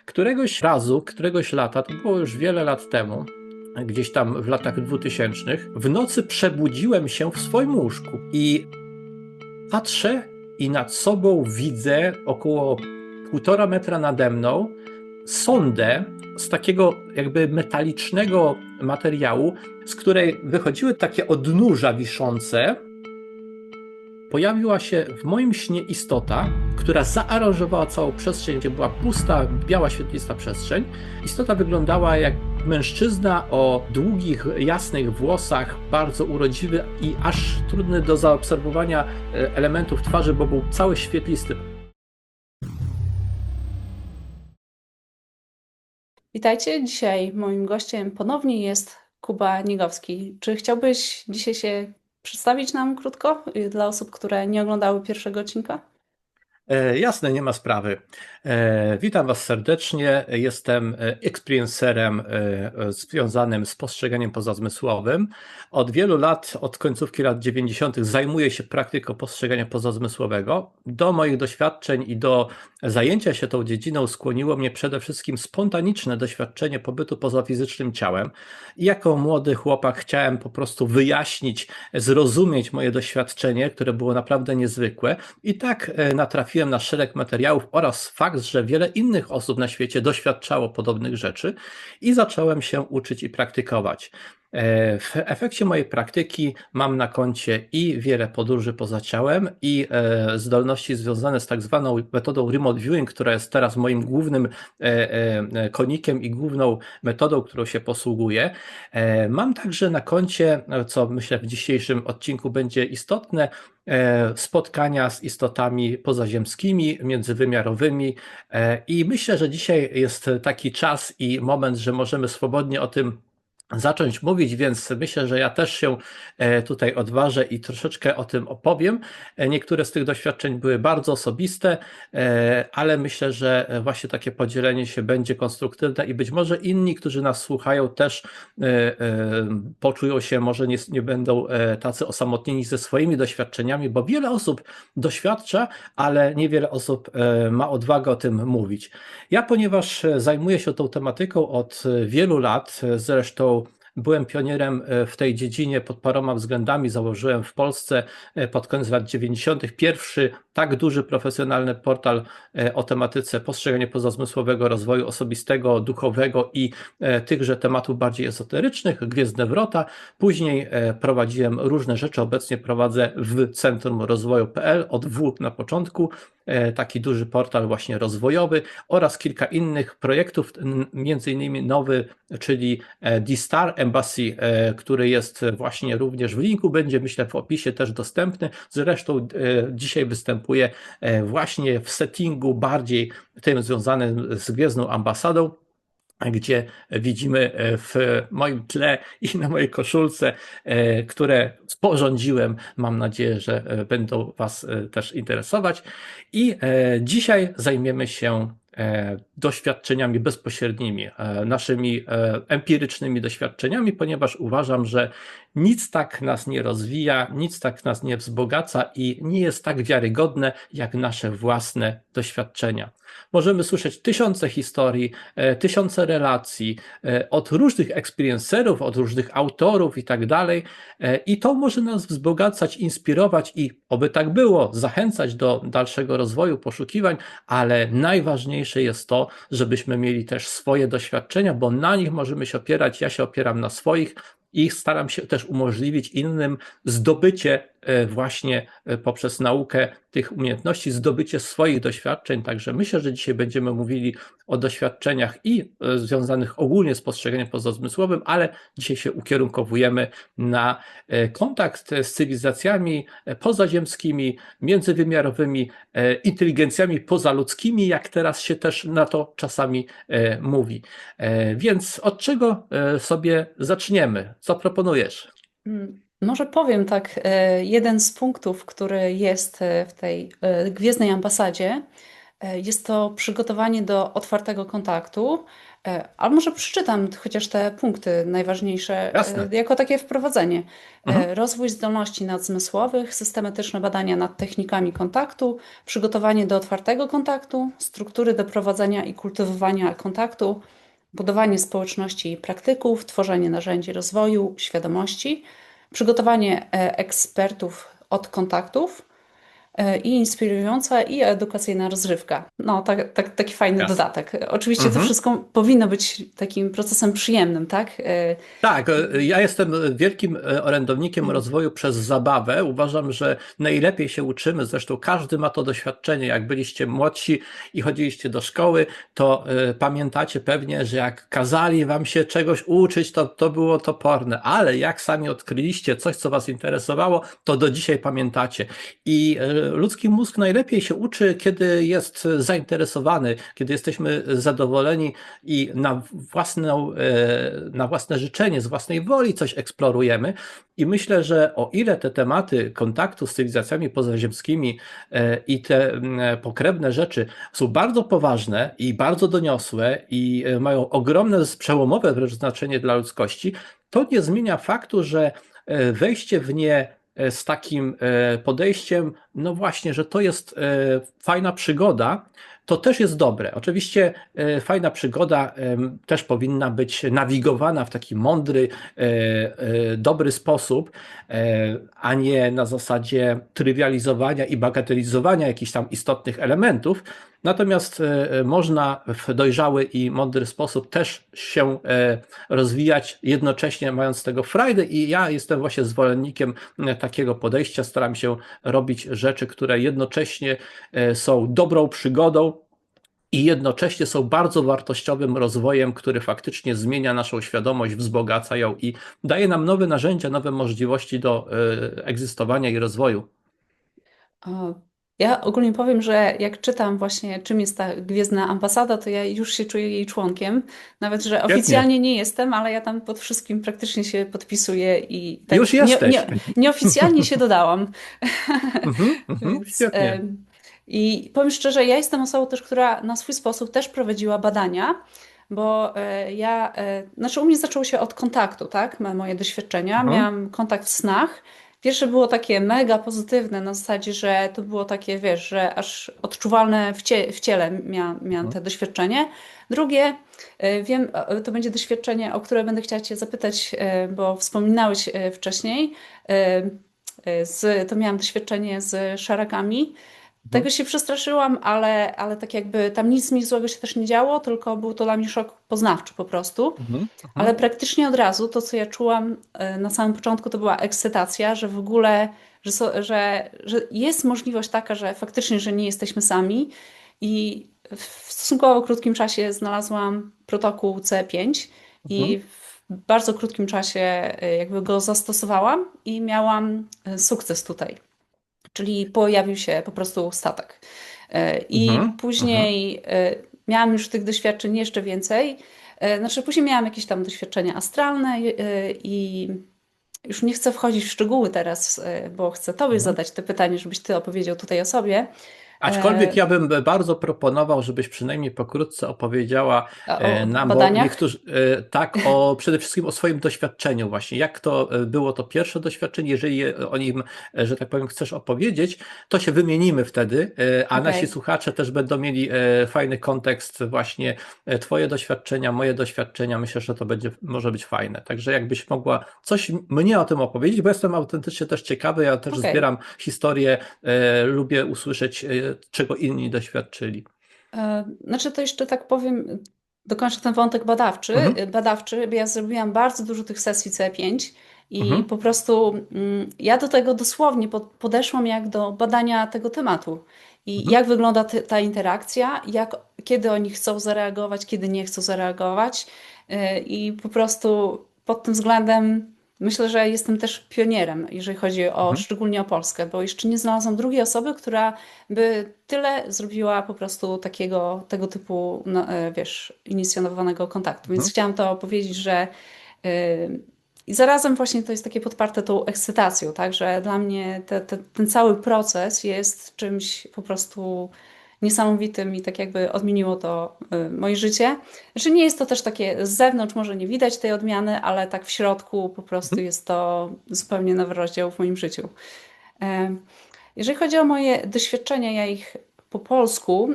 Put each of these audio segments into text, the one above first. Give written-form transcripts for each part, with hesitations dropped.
Któregoś razu, któregoś lata, to było już wiele lat temu, gdzieś tam w latach 2000, w nocy przebudziłem się w swoim łóżku i patrzę i nad sobą widzę około 1,5 metra nade mną sondę z takiego jakby metalicznego materiału, z której wychodziły takie odnóża wiszące. Pojawiła się w moim śnie istota, która zaaranżowała całą przestrzeń, gdzie była pusta, biała, świetlista przestrzeń. Istota wyglądała jak mężczyzna o długich, jasnych włosach, bardzo urodziwy i aż trudny do zaobserwowania elementów twarzy, bo był cały świetlisty. Witajcie. Dzisiaj moim gościem ponownie jest Kuba Niegowski. Czy chciałbyś dzisiaj się przedstawić nam krótko dla osób, które nie oglądały pierwszego odcinka? Jasne, nie ma sprawy. Witam Was serdecznie. Jestem experiencerem związanym z postrzeganiem pozazmysłowym. Od wielu lat, od końcówki lat 90., zajmuję się praktyką postrzegania pozazmysłowego. Do moich doświadczeń i do zajęcia się tą dziedziną skłoniło mnie przede wszystkim spontaniczne doświadczenie pobytu poza fizycznym ciałem. I jako młody chłopak chciałem po prostu wyjaśnić, zrozumieć moje doświadczenie, które było naprawdę niezwykłe. I tak natrafiłem na szereg materiałów oraz fakt, że wiele innych osób na świecie doświadczało podobnych rzeczy i zacząłem się uczyć i praktykować. W efekcie mojej praktyki mam na koncie i wiele podróży poza ciałem, i zdolności związane z tak zwaną metodą remote viewing, która jest teraz moim głównym konikiem i główną metodą, którą się posługuję. Mam także na koncie, co myślę w dzisiejszym odcinku będzie istotne, spotkania z istotami pozaziemskimi, międzywymiarowymi, i myślę, że dzisiaj jest taki czas i moment, że możemy swobodnie o tym zacząć mówić, więc myślę, że ja też się tutaj odważę i troszeczkę o tym opowiem. Niektóre z tych doświadczeń były bardzo osobiste, ale myślę, że właśnie takie podzielenie się będzie konstruktywne i być może inni, którzy nas słuchają, też poczują się, może nie będą tacy osamotnieni ze swoimi doświadczeniami, bo wiele osób doświadcza, ale niewiele osób ma odwagę o tym mówić. Ja, ponieważ zajmuję się tą tematyką od wielu lat, zresztą byłem pionierem w tej dziedzinie pod paroma względami. Założyłem w Polsce pod koniec lat 90. pierwszy tak duży profesjonalny portal o tematyce postrzegania pozazmysłowego, rozwoju osobistego, duchowego i tychże tematów bardziej ezoterycznych, Gwiezdne Wrota. Później prowadziłem różne rzeczy, obecnie prowadzę w Centrum Rozwoju.pl, od W na początku, taki duży portal właśnie rozwojowy oraz kilka innych projektów, między innymi nowy, czyli The Star Embassy, który jest właśnie również w linku, będzie myślę w opisie też dostępny. Zresztą dzisiaj występuje właśnie w settingu bardziej tym związanym z Gwiezdną Ambasadą, gdzie widzimy w moim tle i na mojej koszulce, które sporządziłem. Mam nadzieję, że będą Was też interesować. I dzisiaj zajmiemy się doświadczeniami bezpośrednimi, naszymi empirycznymi doświadczeniami, ponieważ uważam, że nic tak nas nie rozwija, nic tak nas nie wzbogaca i nie jest tak wiarygodne jak nasze własne doświadczenia. Możemy słyszeć tysiące historii, tysiące relacji od różnych experiencerów, od różnych autorów i tak dalej. I to może nas wzbogacać, inspirować i oby tak było, zachęcać do dalszego rozwoju, poszukiwań, ale najważniejsze jest to, żebyśmy mieli też swoje doświadczenia, bo na nich możemy się opierać. Ja się opieram na swoich i staram się też umożliwić innym zdobycie właśnie poprzez naukę tych umiejętności, zdobycie swoich doświadczeń. Także myślę, że dzisiaj będziemy mówili o doświadczeniach i związanych ogólnie z postrzeganiem pozazmysłowym, ale dzisiaj się ukierunkowujemy na kontakt z cywilizacjami pozaziemskimi, międzywymiarowymi, inteligencjami pozaludzkimi, jak teraz się też na to czasami mówi. Więc od czego sobie zaczniemy? Co proponujesz? Może powiem tak, jeden z punktów, który jest w tej Gwiezdnej Ambasadzie, Jest to przygotowanie do otwartego kontaktu, ale może przeczytam chociaż te punkty najważniejsze, Jasne. jako takie wprowadzenie. Mhm. Rozwój zdolności nadzmysłowych, systematyczne badania nad technikami kontaktu, przygotowanie do otwartego kontaktu, struktury do prowadzenia i kultywowania kontaktu, budowanie społeczności praktyków, tworzenie narzędzi rozwoju świadomości, przygotowanie ekspertów od kontaktów, i inspirująca, i edukacyjna rozrywka. No, taki fajny Jasne. dodatek. Oczywiście to Mhm. wszystko powinno być takim procesem przyjemnym, tak? Tak, ja jestem wielkim orędownikiem Mhm. rozwoju przez zabawę. Uważam, że najlepiej się uczymy. Zresztą każdy ma to doświadczenie. Jak byliście młodsi i chodziliście do szkoły, to pamiętacie pewnie, że jak kazali wam się czegoś uczyć, to było toporne, ale jak sami odkryliście coś, co was interesowało, to do dzisiaj pamiętacie. I ludzki mózg najlepiej się uczy, kiedy jest zainteresowany, kiedy jesteśmy zadowoleni i na własne życzenie, z własnej woli coś eksplorujemy. I myślę, że o ile te tematy kontaktu z cywilizacjami pozaziemskimi i te pokrewne rzeczy są bardzo poważne i bardzo doniosłe i mają ogromne, przełomowe wręcz znaczenie dla ludzkości, to nie zmienia faktu, że wejście w nie z takim podejściem, no właśnie, że to jest fajna przygoda, to też jest dobre. Oczywiście fajna przygoda też powinna być nawigowana w taki mądry, dobry sposób, a nie na zasadzie trywializowania i bagatelizowania jakichś tam istotnych elementów. Natomiast można w dojrzały i mądry sposób też się rozwijać, jednocześnie mając z tego frajdę, i ja jestem właśnie zwolennikiem takiego podejścia. Staram się robić rzeczy, które jednocześnie są dobrą przygodą i jednocześnie są bardzo wartościowym rozwojem, który faktycznie zmienia naszą świadomość, wzbogaca ją i daje nam nowe narzędzia, nowe możliwości do egzystowania i rozwoju. O, ja ogólnie powiem, że jak czytam właśnie, czym jest ta Gwiezdna Ambasada, to ja już się czuję jej członkiem. Nawet, że Świetnie. oficjalnie nie jestem, ale ja tam pod wszystkim praktycznie się podpisuję i Już tak jesteś. nieoficjalnie się dodałam. Mhm, mhm, Więc, świetnie. i powiem szczerze, ja jestem osobą też, która na swój sposób też prowadziła badania, bo znaczy u mnie zaczęło się od kontaktu, tak? Moje doświadczenia. Mhm, Miałam kontakt w snach. Pierwsze było takie mega pozytywne, na zasadzie, że to było takie, wiesz, że aż odczuwalne w ciele miałam mhm. te doświadczenie. Drugie, wiem, to będzie doświadczenie, o które będę chciała Cię zapytać, bo wspominałeś wcześniej. To miałam doświadczenie z szarakami. Mhm, Tego się przestraszyłam, ale tak jakby tam nic mi złego się też nie działo, tylko był to dla mnie szok poznawczy po prostu. mhm, Ale mhm, praktycznie od razu to, co ja czułam na samym początku, to była ekscytacja, że w ogóle, że jest możliwość taka, że faktycznie, że nie jesteśmy sami. I w stosunkowo krótkim czasie znalazłam protokół C5 mhm, i w bardzo krótkim czasie jakby go zastosowałam i miałam sukces tutaj. Czyli pojawił się po prostu statek. I mhm, mhm, później miałam już tych doświadczeń jeszcze więcej. Znaczy, później miałam jakieś tam doświadczenia astralne i już nie chcę wchodzić w szczegóły teraz, bo chcę Tobie mhm. zadać te pytanie, żebyś Ty opowiedział tutaj o sobie. Aczkolwiek ja bym bardzo proponował, żebyś przynajmniej pokrótce opowiedziała O nam, bo badaniach. niektórzy tak, przede wszystkim o swoim doświadczeniu właśnie. Jak to było to pierwsze doświadczenie? Jeżeli o nim, że tak powiem, chcesz opowiedzieć, to się wymienimy wtedy, a nasi Okej. słuchacze też będą mieli fajny kontekst właśnie twoje doświadczenia, moje doświadczenia. Myślę, że to będzie, może być fajne. Także jakbyś mogła coś mnie o tym opowiedzieć, bo jestem autentycznie też ciekawy, ja też Okej. zbieram historię, lubię usłyszeć czego inni doświadczyli. Znaczy to jeszcze tak powiem, dokończę ten wątek Mhm, badawczy, bo ja zrobiłam bardzo dużo tych sesji C5 i mhm, po prostu ja do tego dosłownie podeszłam jak do badania tego tematu. I mhm, jak wygląda ta interakcja, kiedy oni chcą zareagować, kiedy nie chcą zareagować. I po prostu pod tym względem myślę, że jestem też pionierem, jeżeli chodzi mhm, szczególnie o Polskę, bo jeszcze nie znalazłam drugiej osoby, która by tyle zrobiła po prostu tego typu, no, wiesz, inicjowanego kontaktu. Więc mhm, chciałam to powiedzieć, że i zarazem właśnie to jest takie podparte tą ekscytacją, tak, że dla mnie ten cały proces jest czymś po prostu niesamowitym i tak jakby odmieniło to moje życie. Znaczy nie jest to też takie z zewnątrz, może nie widać tej odmiany, ale tak w środku po prostu Mhm. jest to zupełnie nowy rozdział w moim życiu. E, Jeżeli chodzi o moje doświadczenia, ja ich po polsku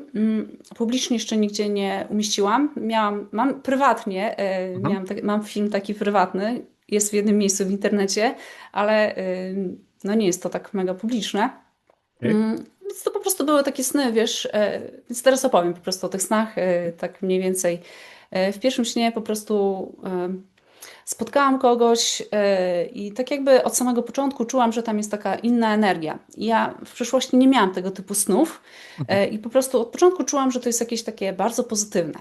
publicznie jeszcze nigdzie nie umieściłam. Mam prywatnie, Mhm. mam film taki prywatny, jest w jednym miejscu w internecie, ale no nie jest to tak mega publiczne. Okej. Więc to po prostu były takie sny, wiesz, więc teraz opowiem po prostu o tych snach, tak mniej więcej. W pierwszym śnie po prostu spotkałam kogoś i tak jakby od samego początku czułam, że tam jest taka inna energia. Ja w przeszłości nie miałam tego typu snów Mhm. i po prostu od początku czułam, że to jest jakieś takie bardzo pozytywne.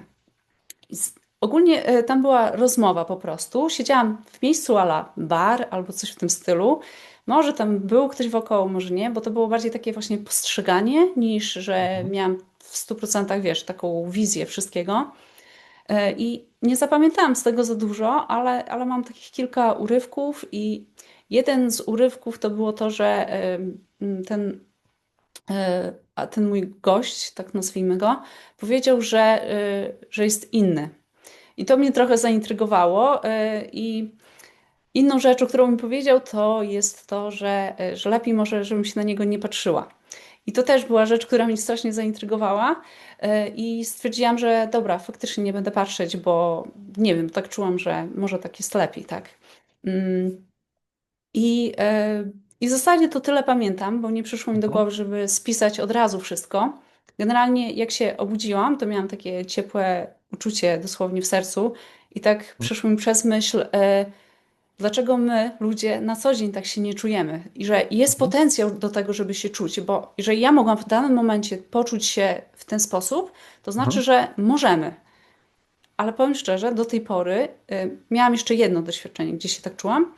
Ogólnie tam była rozmowa po prostu. Siedziałam w miejscu a la bar albo coś w tym stylu. Może tam był ktoś wokoło, może nie, bo to było bardziej takie właśnie postrzeganie, niż że Mhm. miałam w 100%, wiesz, taką wizję wszystkiego. I nie zapamiętałam z tego za dużo, ale mam takich kilka urywków i jeden z urywków to było to, że ten mój gość, tak nazwijmy go, powiedział, że jest inny. I to mnie trochę zaintrygowało. I inną rzeczą, którą mi powiedział, to jest to, że lepiej może, żebym się na niego nie patrzyła. I to też była rzecz, która mnie strasznie zaintrygowała. I stwierdziłam, że dobra, faktycznie nie będę patrzeć, bo nie wiem, tak czułam, że może tak jest lepiej, tak. Mm, I, I w zasadzie to tyle pamiętam, bo nie przyszło mi do Mhm. głowy, żeby spisać od razu wszystko. Generalnie jak się obudziłam, to miałam takie ciepłe uczucie dosłownie w sercu i tak przyszło mi przez myśl, dlaczego my, ludzie, na co dzień tak się nie czujemy i że jest Mhm. potencjał do tego, żeby się czuć, bo jeżeli ja mogłam w danym momencie poczuć się w ten sposób, to znaczy, Mhm. że możemy. Ale powiem szczerze, do tej pory miałam jeszcze jedno doświadczenie, gdzie się tak czułam,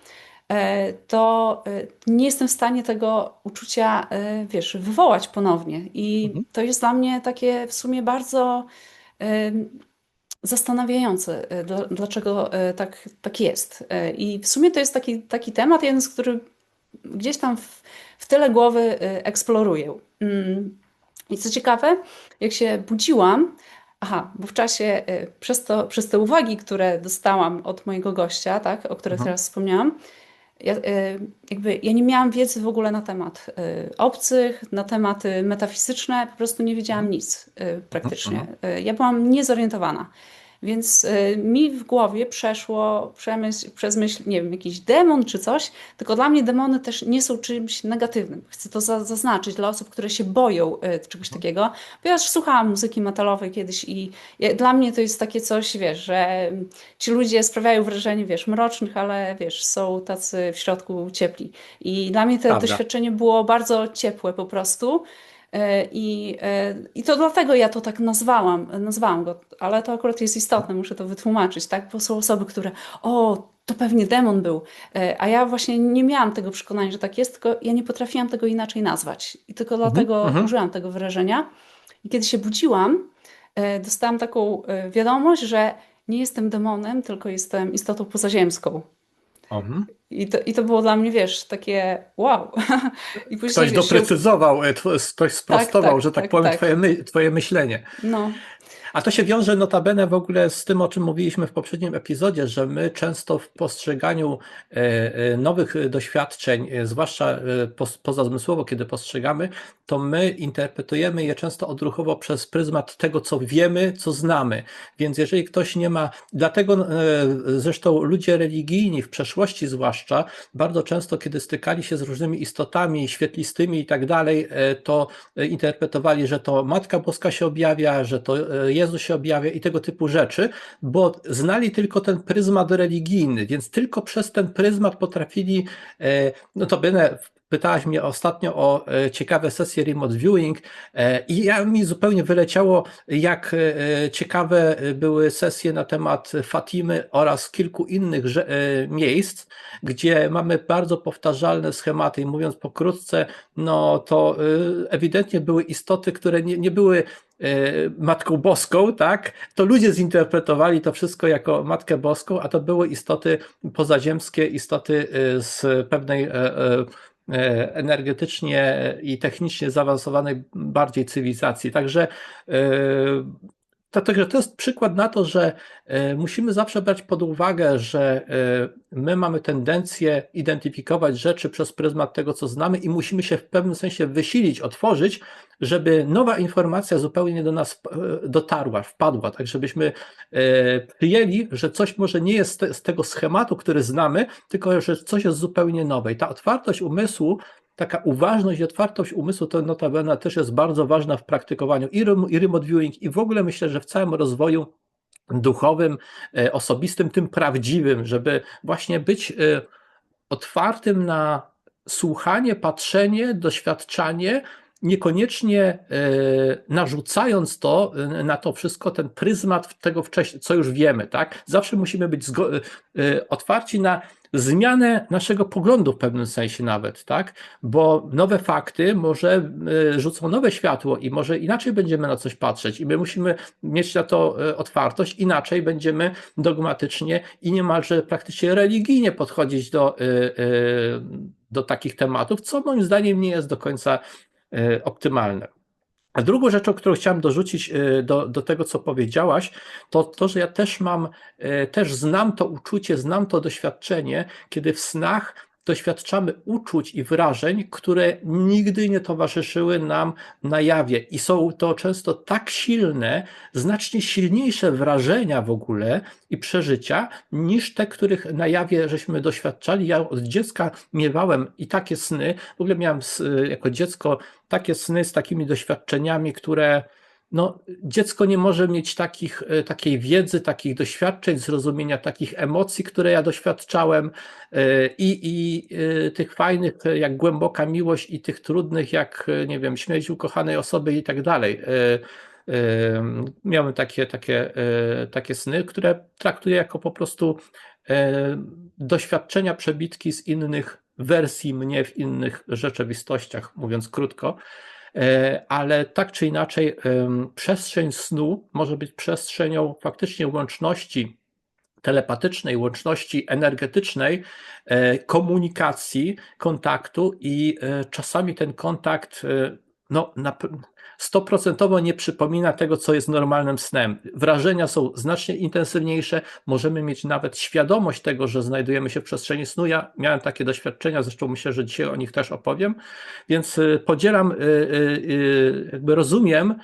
to nie jestem w stanie tego uczucia, wiesz, wywołać ponownie. I Mhm. to jest dla mnie takie w sumie bardzo zastanawiające, dlaczego tak jest. I w sumie to jest taki temat, jeden z który gdzieś tam w tyle głowy eksploruję. I co ciekawe, jak się budziłam, aha, bo w czasie, przez te uwagi, które dostałam od mojego gościa, tak, o których Mhm. teraz wspomniałam, ja nie miałam wiedzy w ogóle na temat obcych, na tematy metafizyczne, po prostu nie wiedziałam Mhm. nic Mhm. praktycznie. Mhm. Ja byłam niezorientowana. Więc mi w głowie przeszło przez myśl, nie wiem, jakiś demon czy coś, tylko dla mnie demony też nie są czymś negatywnym. Chcę to zaznaczyć dla osób, które się boją czegoś takiego, bo ja już słuchałam muzyki metalowej kiedyś i dla mnie to jest takie coś, wiesz, że ci ludzie sprawiają wrażenie, wiesz, mrocznych, ale wiesz, są tacy w środku ciepli. I dla mnie to Prawda. doświadczenie było bardzo ciepłe po prostu. I to dlatego ja to tak nazwałam go, ale to akurat jest istotne, muszę to wytłumaczyć, tak? Bo są osoby, które, o, to pewnie demon był, a ja właśnie nie miałam tego przekonania, że tak jest, tylko ja nie potrafiłam tego inaczej nazwać. I tylko Mhm. dlatego Mhm. użyłam tego wyrażenia. I kiedy się budziłam, dostałam taką wiadomość, że nie jestem demonem, tylko jestem istotą pozaziemską. Mhm. I to było dla mnie, wiesz, takie wow. I później, Ktoś wiesz, się... doprecyzował, ktoś Tak, sprostował, tak, że tak tak, powiem, tak. twoje myślenie. No. A to się wiąże notabene w ogóle z tym, o czym mówiliśmy w poprzednim epizodzie, że my często w postrzeganiu nowych doświadczeń, zwłaszcza pozazmysłowo, kiedy postrzegamy, to my interpretujemy je często odruchowo przez pryzmat tego, co wiemy, co znamy. Więc jeżeli ktoś nie ma, dlatego zresztą ludzie religijni w przeszłości zwłaszcza, bardzo często, kiedy stykali się z różnymi istotami świetlistymi i tak dalej, to interpretowali, że to Matka Boska się objawia, że to Jezus się objawia i tego typu rzeczy, bo znali tylko ten pryzmat religijny, więc tylko przez ten pryzmat potrafili, notabene pytałaś mnie ostatnio o ciekawe sesje remote viewing i mi zupełnie wyleciało, jak ciekawe były sesje na temat Fatimy oraz kilku innych miejsc, gdzie mamy bardzo powtarzalne schematy i mówiąc pokrótce, no to ewidentnie były istoty, które nie były Matką Boską, tak? To ludzie zinterpretowali to wszystko jako Matkę Boską, a to były istoty pozaziemskie, istoty z pewnej energetycznie i technicznie zaawansowanej bardziej cywilizacji. Także dlatego to jest przykład na to, że musimy zawsze brać pod uwagę, że my mamy tendencję identyfikować rzeczy przez pryzmat tego, co znamy i musimy się w pewnym sensie wysilić, otworzyć, żeby nowa informacja zupełnie do nas dotarła, wpadła, tak żebyśmy przyjęli, że coś może nie jest z tego schematu, który znamy, tylko że coś jest zupełnie nowe. I ta otwartość umysłu, taka uważność i otwartość umysłu to notabene też jest bardzo ważna w praktykowaniu i remote viewing, i w ogóle myślę, że w całym rozwoju duchowym, osobistym, tym prawdziwym, żeby właśnie być otwartym na słuchanie, patrzenie, doświadczanie, niekoniecznie narzucając to na to wszystko, ten pryzmat tego wcześniej, co już wiemy, tak? Zawsze musimy być otwarci na zmianę naszego poglądu w pewnym sensie nawet, tak? Bo nowe fakty może rzucą nowe światło i może inaczej będziemy na coś patrzeć i my musimy mieć na to otwartość, inaczej będziemy dogmatycznie i niemalże praktycznie religijnie podchodzić do takich tematów, co moim zdaniem nie jest do końca optymalne. A drugą rzeczą, którą chciałem dorzucić do tego, co powiedziałaś, to to, że ja też znam to uczucie, znam to doświadczenie, kiedy w snach doświadczamy uczuć i wrażeń, które nigdy nie towarzyszyły nam na jawie i są to często tak silne, znacznie silniejsze wrażenia w ogóle i przeżycia niż te, których na jawie żeśmy doświadczali. Ja od dziecka miewałem i takie sny, w ogóle miałem jako dziecko takie sny z takimi doświadczeniami, które no, dziecko nie może mieć takiej wiedzy, takich doświadczeń, zrozumienia takich emocji, które ja doświadczałem i tych fajnych jak głęboka miłość i tych trudnych jak, nie wiem, śmierć ukochanej osoby i tak dalej. Miałem takie sny, które traktuję jako po prostu doświadczenia, przebitki z innych wersji mnie w innych rzeczywistościach, mówiąc krótko. Ale tak czy inaczej, przestrzeń snu może być przestrzenią faktycznie łączności telepatycznej, łączności energetycznej, komunikacji, kontaktu i czasami ten kontakt no, 100% nie przypomina tego, co jest normalnym snem. Wrażenia są znacznie intensywniejsze, możemy mieć nawet świadomość tego, że znajdujemy się w przestrzeni snu. Ja miałem takie doświadczenia, zresztą myślę, że dzisiaj o nich też opowiem, więc podzielam, jakby rozumiem,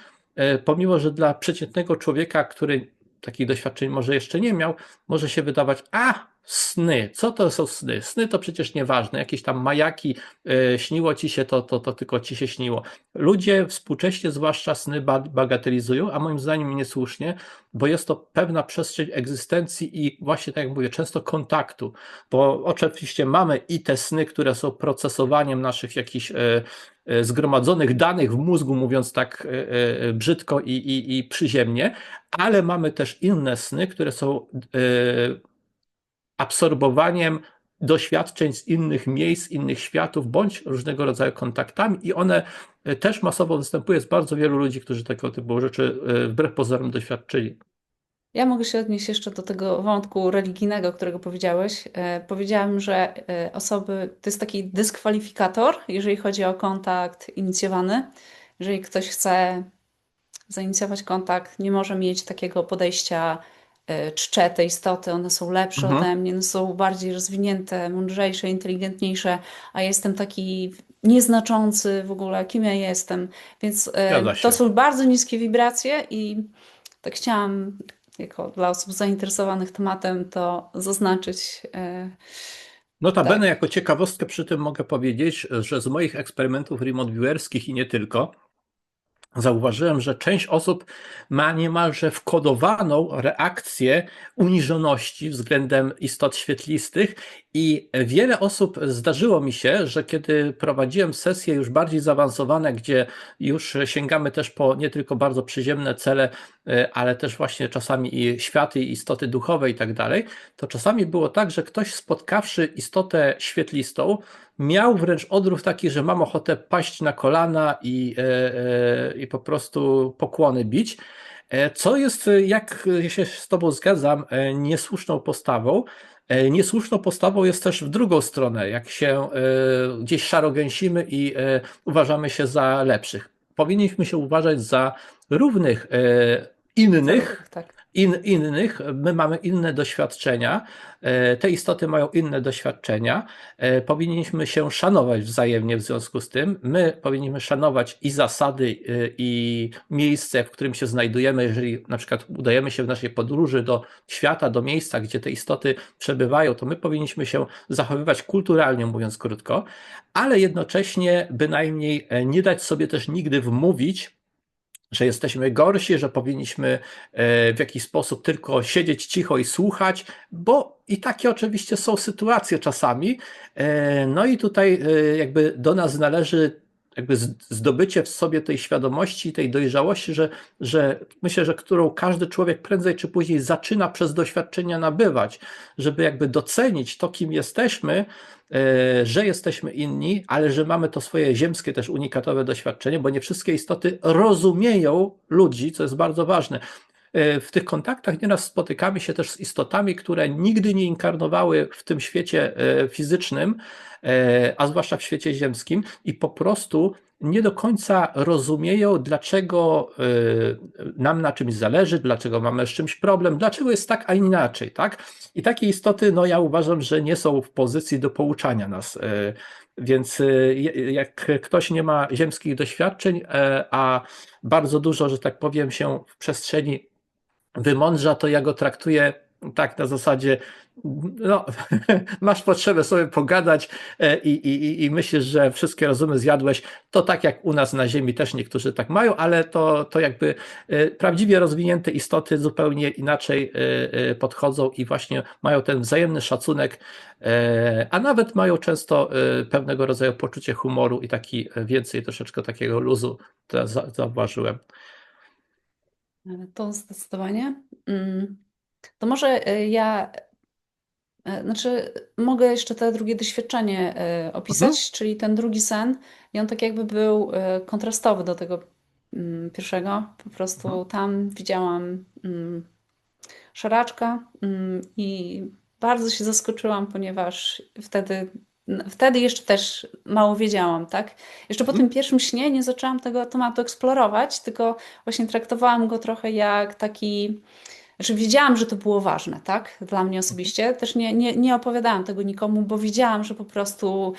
pomimo, że dla przeciętnego człowieka, który takich doświadczeń może jeszcze nie miał, może się wydawać, sny, co to są sny? Sny to przecież nieważne, jakieś tam majaki, śniło ci się, to tylko ci się śniło. Ludzie współcześnie zwłaszcza sny bagatelizują, a moim zdaniem niesłusznie, bo jest to pewna przestrzeń egzystencji i właśnie tak jak mówię, często kontaktu, bo oczywiście mamy i te sny, które są procesowaniem naszych jakichś zgromadzonych danych w mózgu, mówiąc tak brzydko i przyziemnie, ale mamy też inne sny, które są absorbowaniem doświadczeń z innych miejsc, innych światów, bądź różnego rodzaju kontaktami i one też masowo występuje. Jest bardzo wielu ludzi, którzy tego typu rzeczy wbrew pozorom doświadczyli. Ja mogę się odnieść jeszcze do tego wątku religijnego, którego powiedziałeś. Powiedziałam, że osoby, to jest taki dyskwalifikator, jeżeli chodzi o kontakt inicjowany. Jeżeli ktoś chce zainicjować kontakt, nie może mieć takiego podejścia, czczę te istoty, one są lepsze ode mnie, one są bardziej rozwinięte, mądrzejsze, inteligentniejsze, a jestem taki nieznaczący w ogóle, kim ja jestem. Więc Zgadza to się. są bardzo niskie wibracje i tak chciałam jako dla osób zainteresowanych tematem to zaznaczyć. Notabene Tak. jako ciekawostkę przy tym mogę powiedzieć, że z moich eksperymentów remote viewerskich i nie tylko, zauważyłem, że część osób ma niemalże wkodowaną reakcję uniżoności względem istot świetlistych i wiele osób zdarzyło mi się, że kiedy prowadziłem sesje już bardziej zaawansowane, gdzie już sięgamy też po nie tylko bardzo przyziemne cele, ale też właśnie czasami i światy, i istoty duchowe i tak dalej, to czasami było tak, że ktoś spotkawszy istotę świetlistą, miał wręcz odruch taki, że mam ochotę paść na kolana i po prostu pokłony bić, co jest, jak ja się z tobą zgadzam, niesłuszną postawą, Niesłuszną postawą jest też w drugą stronę, jak się gdzieś szarogęsimy i uważamy się za lepszych. Powinniśmy się uważać za równych innych, Tak. innych, my mamy inne doświadczenia, te istoty mają inne doświadczenia, powinniśmy się szanować wzajemnie w związku z tym, my powinniśmy szanować i zasady, i miejsce, w którym się znajdujemy, jeżeli na przykład udajemy się w naszej podróży do świata, do miejsca, gdzie te istoty przebywają, to my powinniśmy się zachowywać kulturalnie, mówiąc krótko, ale jednocześnie bynajmniej nie dać sobie też nigdy wmówić, że jesteśmy gorsi, że powinniśmy w jakiś sposób tylko siedzieć cicho i słuchać, bo i takie oczywiście są sytuacje czasami. No i tutaj jakby do nas należy jakby zdobycie w sobie tej świadomości, tej dojrzałości, że myślę, że którą każdy człowiek prędzej czy później zaczyna przez doświadczenia nabywać, żeby jakby docenić to, kim jesteśmy, że jesteśmy inni, ale że mamy to swoje ziemskie też unikatowe doświadczenie, bo nie wszystkie istoty rozumieją ludzi, co jest bardzo ważne. W tych kontaktach nieraz spotykamy się też z istotami, które nigdy nie inkarnowały w tym świecie fizycznym, a zwłaszcza w świecie ziemskim, i po prostu nie do końca rozumieją, dlaczego nam na czymś zależy, dlaczego mamy z czymś problem, dlaczego jest tak, a inaczej, tak? I takie istoty, no ja uważam, że nie są w pozycji do pouczania nas. Więc jak ktoś nie ma ziemskich doświadczeń, a bardzo dużo, że tak powiem, się w przestrzeni wymądrza, to ja go traktuję tak na zasadzie, no, masz potrzebę sobie pogadać i myślisz, że wszystkie rozumy zjadłeś, to tak jak u nas na Ziemi też niektórzy tak mają, ale to jakby prawdziwie rozwinięte istoty zupełnie inaczej podchodzą i właśnie mają ten wzajemny szacunek, a nawet mają często pewnego rodzaju poczucie humoru i taki więcej troszeczkę takiego luzu, to zauważyłem. To zdecydowanie. To może znaczy mogę jeszcze te drugie doświadczenie Mhm, opisać, czyli ten drugi sen, i on tak jakby był kontrastowy do tego pierwszego. Po mhm, prostu tam widziałam szaraczka i bardzo się zaskoczyłam, ponieważ wtedy jeszcze też mało wiedziałam, tak? Jeszcze po mhm. tym pierwszym śnie nie zaczęłam tego tematu eksplorować, tylko właśnie traktowałam go trochę jak taki. Znaczy wiedziałam, że to było ważne, tak? Dla mnie osobiście. Też nie opowiadałam tego nikomu, bo wiedziałam, że po prostu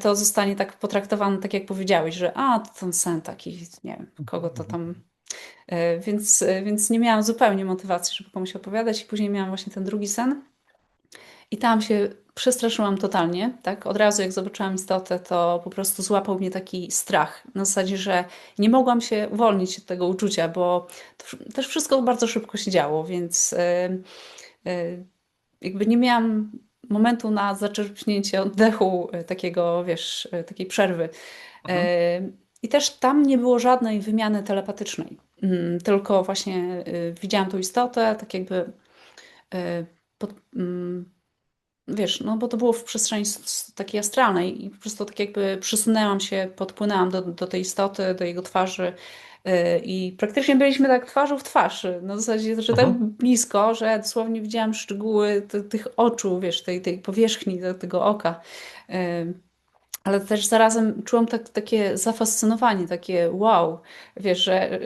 to zostanie tak potraktowane, tak jak powiedziałeś, że to ten sen taki, nie wiem, kogo to tam. Więc nie miałam zupełnie motywacji, żeby komuś opowiadać, i później miałam właśnie ten drugi sen. I tam się przestraszyłam totalnie, tak? Od razu jak zobaczyłam istotę, to po prostu złapał mnie taki strach. Na zasadzie, że nie mogłam się uwolnić od tego uczucia, bo to też wszystko bardzo szybko się działo, więc jakby nie miałam momentu na zaczerpnięcie oddechu, takiego, wiesz, takiej przerwy. Mhm. I też tam nie było żadnej wymiany telepatycznej. Tylko właśnie widziałam tą istotę, tak jakby pod, wiesz, no bo to było w przestrzeni takiej astralnej i po prostu tak jakby przysunęłam się, podpłynęłam do tej istoty, do jego twarzy, i praktycznie byliśmy tak twarzą w twarz. Na zasadzie, że tak Mhm. blisko, że dosłownie widziałam szczegóły tych oczu, wiesz, tej powierzchni tego oka. Y, Ale też zarazem czułam takie zafascynowanie, takie wow, wiesz, że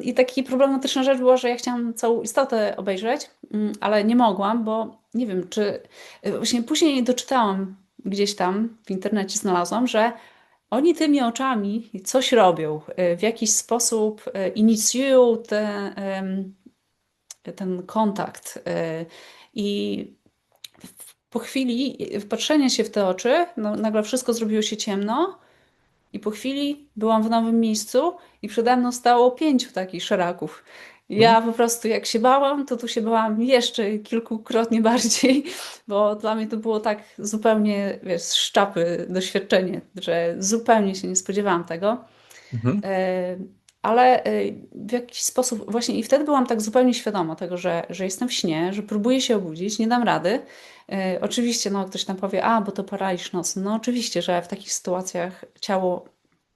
i taki problematyczna rzecz była, że ja chciałam całą istotę obejrzeć, ale nie mogłam, bo nie wiem, czy właśnie później doczytałam gdzieś tam w internecie, znalazłam, że oni tymi oczami coś robią, w jakiś sposób inicjują ten kontakt. I po chwili wpatrzenia się w te oczy, no, nagle wszystko zrobiło się ciemno. I po chwili byłam w nowym miejscu i przede mną stało 5 takich szaraków. Mhm. Ja po prostu jak się bałam, to tu się bałam jeszcze kilkukrotnie bardziej, bo dla mnie to było tak zupełnie, wiesz, z szczapy doświadczenie, że zupełnie się nie spodziewałam tego. Mhm. E, Ale w jakiś sposób właśnie i wtedy byłam tak zupełnie świadoma tego, że jestem w śnie, że próbuję się obudzić, nie dam rady. Oczywiście, no ktoś tam powie, bo to paraliż nocny. No oczywiście, że w takich sytuacjach ciało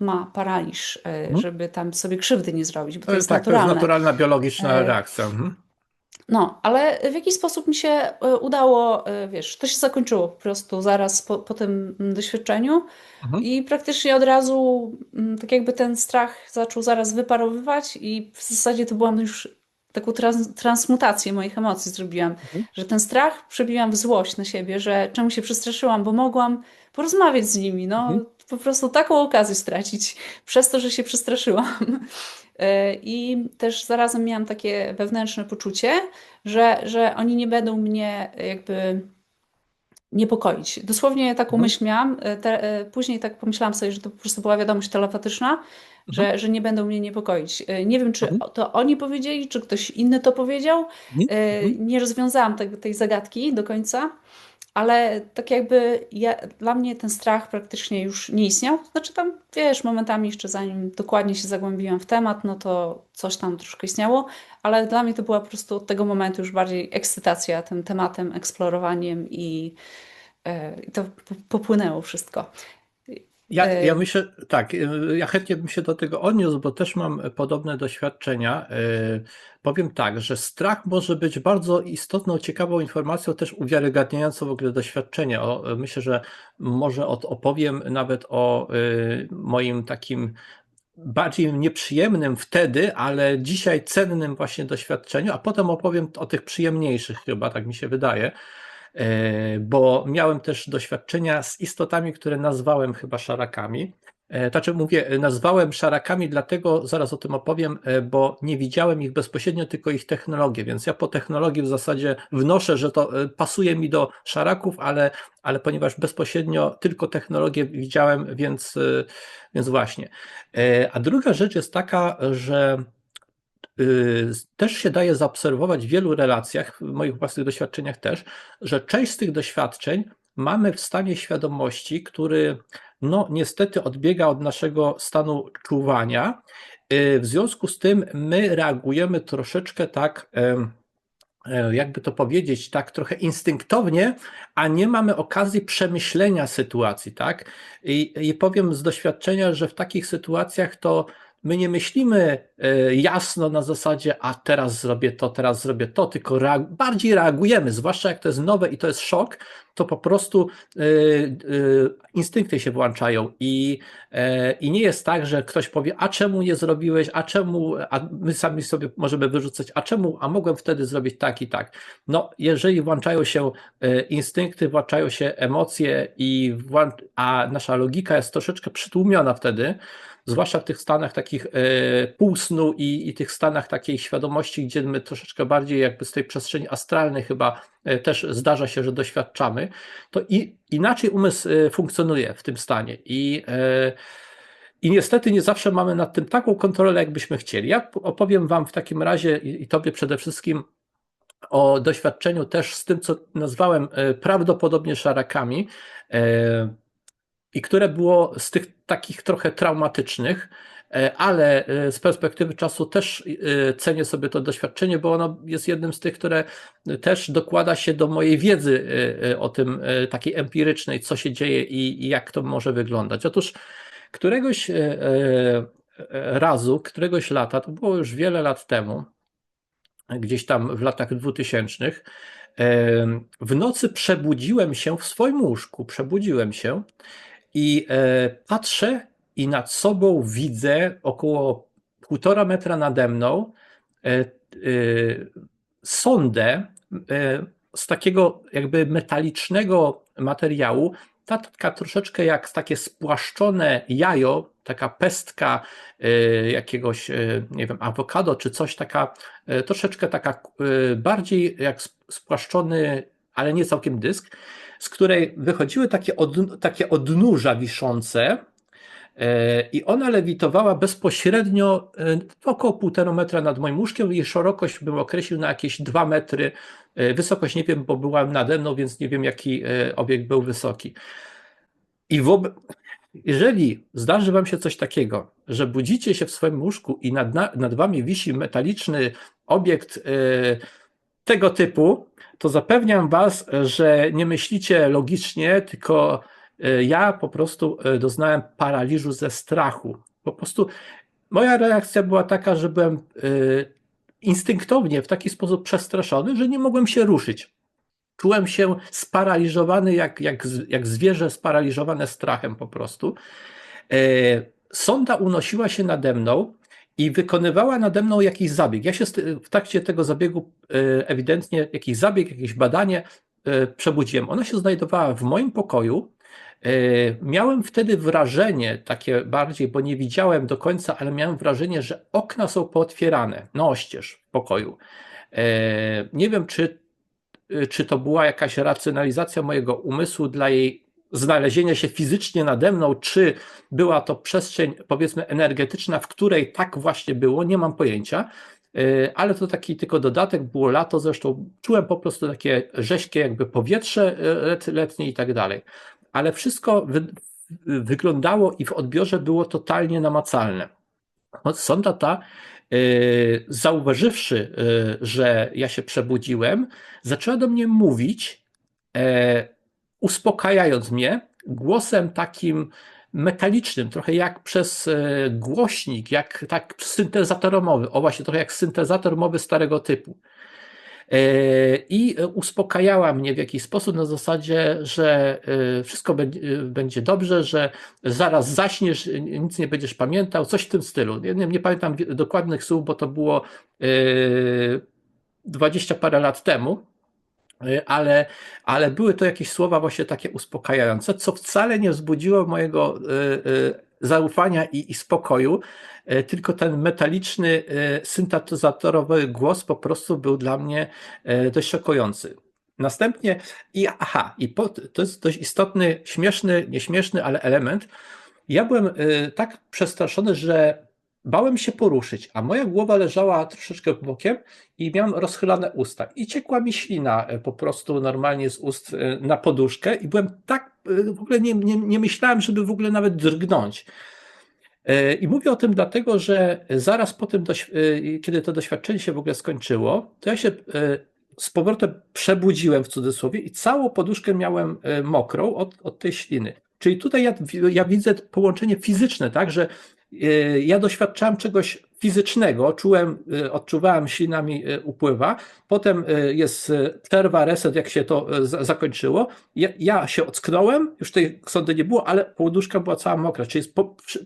ma paraliż, Mhm. żeby tam sobie krzywdy nie zrobić, bo to jest Tak, to jest naturalne. naturalna biologiczna E, reakcja. Mhm. No, ale w jakiś sposób mi się udało, wiesz, to się zakończyło po prostu zaraz po tym doświadczeniu Mhm, i praktycznie od razu tak jakby ten strach zaczął zaraz wyparowywać i w zasadzie to byłam już taką transmutację moich emocji zrobiłam, mhm, że ten strach przebiłam w złość na siebie, że czemu się przestraszyłam, bo mogłam porozmawiać z nimi, no mhm, po prostu taką okazję stracić przez to, że się przestraszyłam. I też zarazem miałam takie wewnętrzne poczucie, że oni nie będą mnie jakby niepokoić. Dosłownie taką mhm, myśl miałam. Później tak pomyślałam sobie, że to po prostu była wiadomość telepatyczna, mhm, że nie będą mnie niepokoić. Nie wiem, czy mhm, to oni powiedzieli, czy ktoś inny to powiedział. mhm, mhm. Nie rozwiązałam tej zagadki do końca. Ale tak jakby dla mnie ten strach praktycznie już nie istniał. Znaczy tam, wiesz, momentami jeszcze zanim dokładnie się zagłębiłam w temat, no to coś tam troszkę istniało, ale dla mnie to była po prostu od tego momentu już bardziej ekscytacja tym tematem, eksplorowaniem i to popłynęło wszystko. Ja E, myślę, tak, ja chętnie bym się do tego odniósł, bo też mam podobne doświadczenia. Powiem tak, że strach może być bardzo istotną, ciekawą informacją, też uwiarygadniającą w ogóle doświadczenie. Myślę, że może opowiem nawet o moim takim bardziej nieprzyjemnym wtedy, ale dzisiaj cennym właśnie doświadczeniu, a potem opowiem o tych przyjemniejszych chyba, tak mi się wydaje. Bo miałem też doświadczenia z istotami, które nazwałem chyba szarakami. Znaczy mówię, nazwałem szarakami, dlatego zaraz o tym opowiem, bo nie widziałem ich bezpośrednio, tylko ich technologię, więc ja po technologii w zasadzie wnoszę, że to pasuje mi do szaraków, ale ponieważ bezpośrednio tylko technologię widziałem, więc właśnie. A druga rzecz jest taka, że też się daje zaobserwować w wielu relacjach, w moich własnych doświadczeniach też, że część z tych doświadczeń mamy w stanie świadomości, który no niestety odbiega od naszego stanu czuwania. W związku z tym my reagujemy troszeczkę tak, jakby to powiedzieć, tak trochę instynktownie, a nie mamy okazji przemyślenia sytuacji, tak? I powiem z doświadczenia, że w takich sytuacjach to my nie myślimy jasno na zasadzie, a teraz zrobię to, tylko bardziej reagujemy, zwłaszcza jak to jest nowe i to jest szok, to po prostu instynkty się włączają i nie jest tak, że ktoś powie, a czemu nie zrobiłeś, a my sami sobie możemy wyrzucać, a mogłem wtedy zrobić tak i tak. No, jeżeli włączają się instynkty, włączają się emocje a nasza logika jest troszeczkę przytłumiona wtedy, zwłaszcza w tych stanach takich półsnu i tych stanach takiej świadomości, gdzie my troszeczkę bardziej jakby z tej przestrzeni astralnej chyba też zdarza się, że doświadczamy, to inaczej umysł funkcjonuje w tym stanie i niestety nie zawsze mamy nad tym taką kontrolę, jakbyśmy chcieli. Ja opowiem Wam w takim razie i Tobie przede wszystkim o doświadczeniu też z tym, co nazwałem prawdopodobnie szarakami i które było z tych takich trochę traumatycznych, ale z perspektywy czasu też cenię sobie to doświadczenie, bo ono jest jednym z tych, które też dokłada się do mojej wiedzy o tym takiej empirycznej, co się dzieje i jak to może wyglądać. Otóż któregoś razu, któregoś lata, to było już wiele lat temu, gdzieś tam w latach 2000, w nocy przebudziłem się w swoim łóżku, przebudziłem się i patrzę i nad sobą widzę około 1,5 metra nade mną e, e, sondę z takiego jakby metalicznego materiału, taka troszeczkę jak takie spłaszczone jajo, taka pestka jakiegoś, nie wiem, awokado czy coś, taka troszeczkę taka bardziej jak spłaszczony, ale nie całkiem dysk, z której wychodziły takie odnóża wiszące i ona lewitowała bezpośrednio około 1,5 metra nad moim łóżkiem. Jej szerokość bym określił na jakieś 2 metry. Wysokość nie wiem, bo była nade mną, więc nie wiem, jaki obiekt był wysoki. I jeżeli zdarzy Wam się coś takiego, że budzicie się w swoim łóżku i nad Wami wisi metaliczny obiekt tego typu, to zapewniam Was, że nie myślicie logicznie, tylko ja po prostu doznałem paraliżu ze strachu. Po prostu moja reakcja była taka, że byłem instynktownie w taki sposób przestraszony, że nie mogłem się ruszyć. Czułem się sparaliżowany, jak zwierzę sparaliżowane strachem po prostu. Sonda unosiła się nade mną i wykonywała nade mną jakiś zabieg. Ja się w trakcie tego zabiegu ewidentnie jakiś zabieg, jakieś badanie przebudziłem. Ona się znajdowała w moim pokoju. Miałem wtedy wrażenie, takie bardziej, bo nie widziałem do końca, ale miałem wrażenie, że okna są pootwierane na oścież w pokoju. Nie wiem, czy to była jakaś racjonalizacja mojego umysłu dla jej znalezienia się fizycznie nade mną, czy była to przestrzeń, powiedzmy, energetyczna, w której tak właśnie było, nie mam pojęcia, ale to taki tylko dodatek, było lato, zresztą czułem po prostu takie rześkie jakby powietrze letnie i tak dalej, ale wszystko wyglądało i w odbiorze było totalnie namacalne. Sonda ta, zauważywszy, że ja się przebudziłem, zaczęła do mnie mówić, uspokajając mnie głosem takim metalicznym, trochę jak przez głośnik, jak tak syntezator mowy, o właśnie trochę jak syntezator mowy starego typu. I uspokajała mnie w jakiś sposób na zasadzie, że wszystko będzie dobrze, że zaraz zaśniesz, nic nie będziesz pamiętał, coś w tym stylu. Nie pamiętam dokładnych słów, bo to było 20 parę lat temu. Ale były to jakieś słowa właśnie takie uspokajające, co wcale nie wzbudziło mojego zaufania i spokoju, tylko ten metaliczny, syntezatorowy głos po prostu był dla mnie dość szokujący. Następnie, to jest dość istotny, śmieszny, nieśmieszny, ale element. Ja byłem tak przestraszony, że bałem się poruszyć, a moja głowa leżała troszeczkę bokiem i miałem rozchylane usta. I ciekła mi ślina po prostu normalnie z ust na poduszkę i byłem tak, w ogóle nie myślałem, żeby w ogóle nawet drgnąć. I mówię o tym dlatego, że zaraz po tym, kiedy to doświadczenie się w ogóle skończyło, to ja się z powrotem przebudziłem w cudzysłowie i całą poduszkę miałem mokrą od tej śliny. Czyli tutaj ja widzę połączenie fizyczne, tak, że ja doświadczałem czegoś fizycznego, odczuwałem, ślina mi upływa, potem jest przerwa, reset, jak się to zakończyło. Ja się ocknąłem, już tej sondy nie było, ale poduszka była cała mokra, czyli jest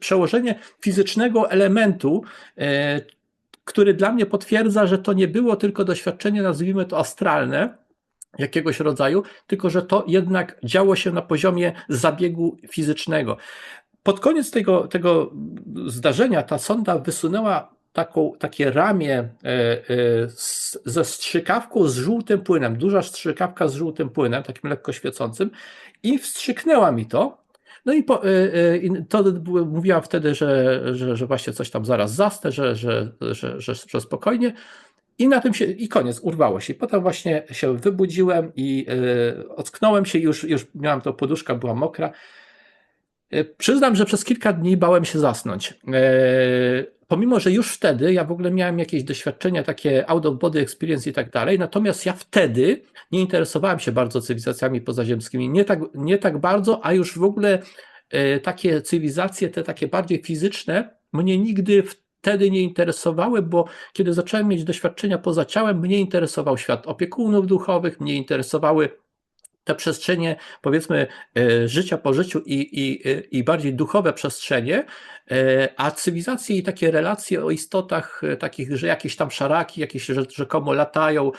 przełożenie fizycznego elementu, który dla mnie potwierdza, że to nie było tylko doświadczenie, nazwijmy to astralne, jakiegoś rodzaju, tylko że to jednak działo się na poziomie zabiegu fizycznego. Pod koniec tego zdarzenia ta sonda wysunęła takie ramię ze strzykawką z żółtym płynem, duża strzykawka z żółtym płynem, takim lekko świecącym, i wstrzyknęła mi to. No i to mówiła wtedy, że właśnie coś tam zaraz zasnę, że spokojnie. I na tym i koniec, urwało się. Potem właśnie się wybudziłem i ocknąłem się, już miałem to, poduszka była mokra. Przyznam, że przez kilka dni bałem się zasnąć. Pomimo, że już wtedy ja w ogóle miałem jakieś doświadczenia, takie out of body experience i tak dalej, natomiast ja wtedy nie interesowałem się bardzo cywilizacjami pozaziemskimi, nie tak bardzo, a już w ogóle takie cywilizacje, te takie bardziej fizyczne, mnie nigdy wtedy nie interesowały, bo kiedy zacząłem mieć doświadczenia poza ciałem, mnie interesował świat opiekunów duchowych, mnie interesowały te przestrzenie, powiedzmy, życia po życiu i bardziej duchowe przestrzenie, a cywilizacje i takie relacje o istotach takich, że jakieś tam szaraki, jakieś rzekomo latają,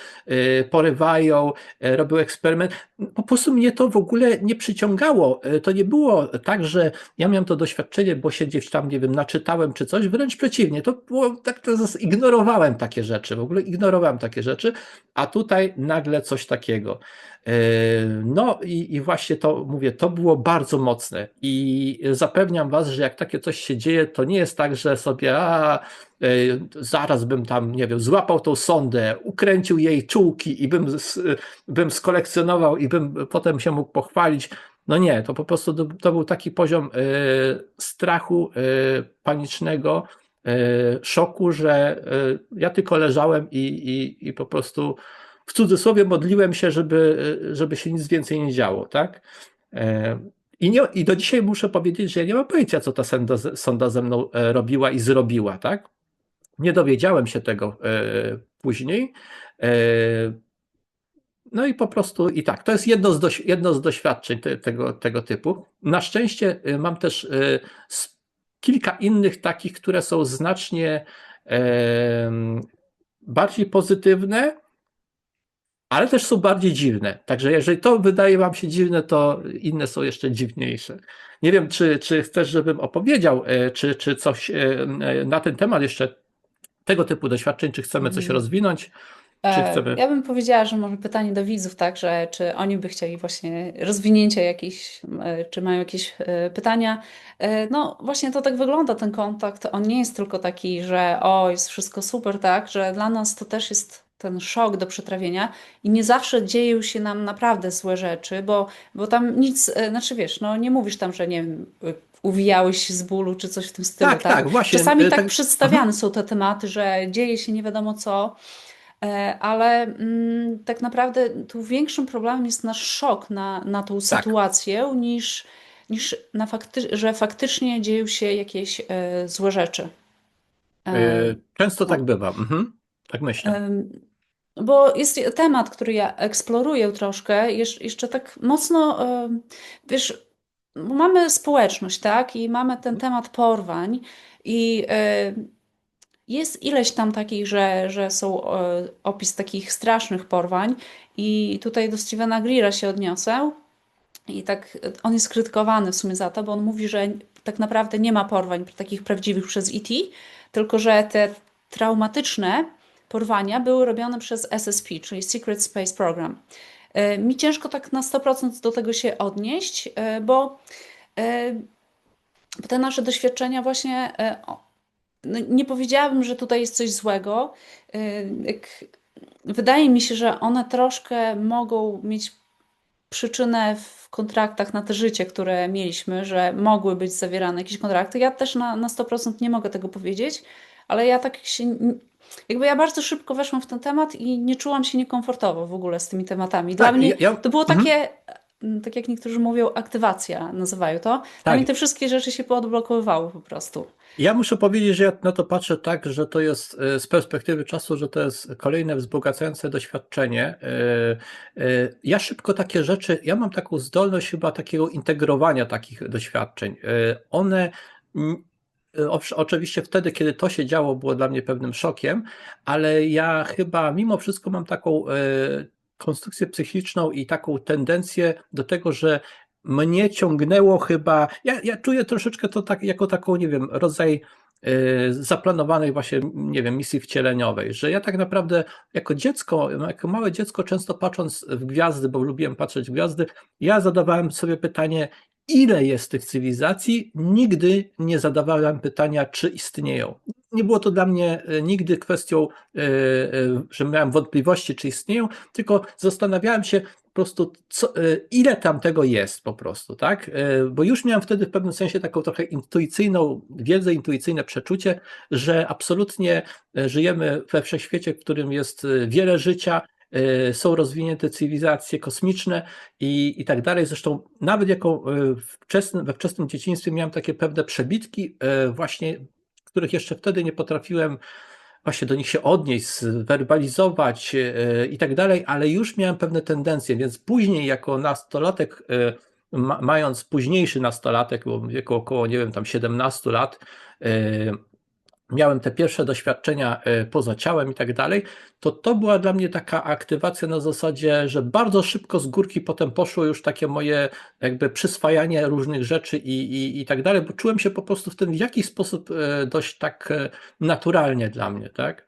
porywają, robią eksperyment, po prostu mnie to w ogóle nie przyciągało. To nie było tak, że ja miałem to doświadczenie, bo się gdzieś tam, nie wiem, naczytałem czy coś, wręcz przeciwnie, to było tak, ignorowałem takie rzeczy, w ogóle ignorowałem takie rzeczy, a tutaj nagle coś takiego. No i właśnie to mówię, to było bardzo mocne i zapewniam was, że jak takie coś się dzieje, to nie jest tak, że sobie zaraz bym tam, nie wiem, złapał tą sondę, ukręcił jej czułki i bym skolekcjonował i bym potem się mógł pochwalić. No nie, to po prostu to był taki poziom strachu, panicznego, szoku, że ja tylko leżałem i po prostu w cudzysłowie modliłem się, żeby się nic więcej nie działo, tak? I do dzisiaj muszę powiedzieć, że ja nie mam pojęcia, co ta sonda ze mną robiła i zrobiła, tak? Nie dowiedziałem się tego później. No i po prostu i tak, to jest jedno z doświadczeń tego typu. Na szczęście mam też kilka innych takich, które są znacznie bardziej pozytywne, ale też są bardziej dziwne. Także jeżeli to wydaje wam się dziwne, to inne są jeszcze dziwniejsze. Nie wiem, czy chcesz, żebym opowiedział, czy coś na ten temat jeszcze tego typu doświadczeń, czy chcemy coś Mhm. rozwinąć, czy chcemy. Ja bym powiedziała, że może pytanie do widzów, tak, że czy oni by chcieli właśnie rozwinięcia jakichś, czy mają jakieś pytania. No właśnie to tak wygląda ten kontakt. On nie jest tylko taki, że o, jest wszystko super, tak, że dla nas to też jest ten szok do przetrawienia i nie zawsze dzieją się nam naprawdę złe rzeczy, bo tam nic, znaczy wiesz, no nie mówisz tam, że nie wiem, uwijałeś się z bólu czy coś w tym stylu, Tak, tak? tak, właśnie. Czasami tak Tak, przedstawiane są te tematy, że dzieje się nie wiadomo co. Ale tak naprawdę tu większym problemem jest nasz szok na tą tak. sytuację, niż że faktycznie dzieją się jakieś złe rzeczy. E, Często tak no. bywa. Tak myślę. Bo jest temat, który ja eksploruję troszkę, jeszcze tak mocno, wiesz, bo mamy społeczność, tak? I mamy ten temat porwań i jest ileś tam takich, że są opis takich strasznych porwań i tutaj do Stevena Greera się odniosę i tak on jest krytykowany w sumie za to, bo on mówi, że tak naprawdę nie ma porwań takich prawdziwych przez E.T., tylko że te traumatyczne porwania były robione przez SSP, czyli Secret Space Program. Mi ciężko tak na 100% do tego się odnieść, e, bo te nasze doświadczenia właśnie no, nie powiedziałabym, że tutaj jest coś złego. Wydaje mi się, że one troszkę mogą mieć przyczynę w kontraktach na te życie, które mieliśmy, że mogły być zawierane jakieś kontrakty. Ja też na 100% nie mogę tego powiedzieć, ale ja tak się. Jakby ja bardzo szybko weszłam w ten temat i nie czułam się niekomfortowo w ogóle z tymi tematami. Dla Tak, mnie to było mhm, takie, tak jak niektórzy mówią, aktywacja nazywają to. Dla mnie tak. te wszystkie rzeczy się poodblokowywały po prostu. Ja muszę powiedzieć, że ja na to patrzę tak, że to jest z perspektywy czasu, że to jest kolejne wzbogacające doświadczenie. Ja szybko takie rzeczy, ja mam taką zdolność chyba takiego integrowania takich doświadczeń. One oczywiście wtedy, kiedy to się działo, było dla mnie pewnym szokiem, ale ja chyba mimo wszystko mam taką konstrukcję psychiczną i taką tendencję do tego, że mnie ciągnęło chyba, ja czuję troszeczkę to tak, jako taką, nie wiem, rodzaj zaplanowanej właśnie, nie wiem, misji wcieleniowej, że ja tak naprawdę jako dziecko, jako małe dziecko, często patrząc w gwiazdy, bo lubiłem patrzeć w gwiazdy, ja zadawałem sobie pytanie, ile jest tych cywilizacji, nigdy nie zadawałem pytania, czy istnieją. Nie było to dla mnie nigdy kwestią, że miałem wątpliwości, czy istnieją, tylko zastanawiałem się po prostu, ile tam tego jest po prostu, tak? Bo już miałem wtedy w pewnym sensie taką trochę intuicyjną wiedzę, intuicyjne przeczucie, że absolutnie żyjemy we wszechświecie, w którym jest wiele życia, są rozwinięte cywilizacje kosmiczne i tak dalej. Zresztą nawet jako we wczesnym dzieciństwie miałem takie pewne przebitki właśnie, których jeszcze wtedy nie potrafiłem właśnie do nich się odnieść, zwerbalizować i tak dalej, ale już miałem pewne tendencje, więc później jako nastolatek, mając późniejszy nastolatek, bo w wieku około, nie wiem, tam 17 lat, miałem te pierwsze doświadczenia poza ciałem i tak dalej, to była dla mnie taka aktywacja na zasadzie, że bardzo szybko z górki potem poszło już takie moje jakby przyswajanie różnych rzeczy i tak dalej, bo czułem się po prostu w tym w jakiś sposób dość tak naturalnie dla mnie, tak?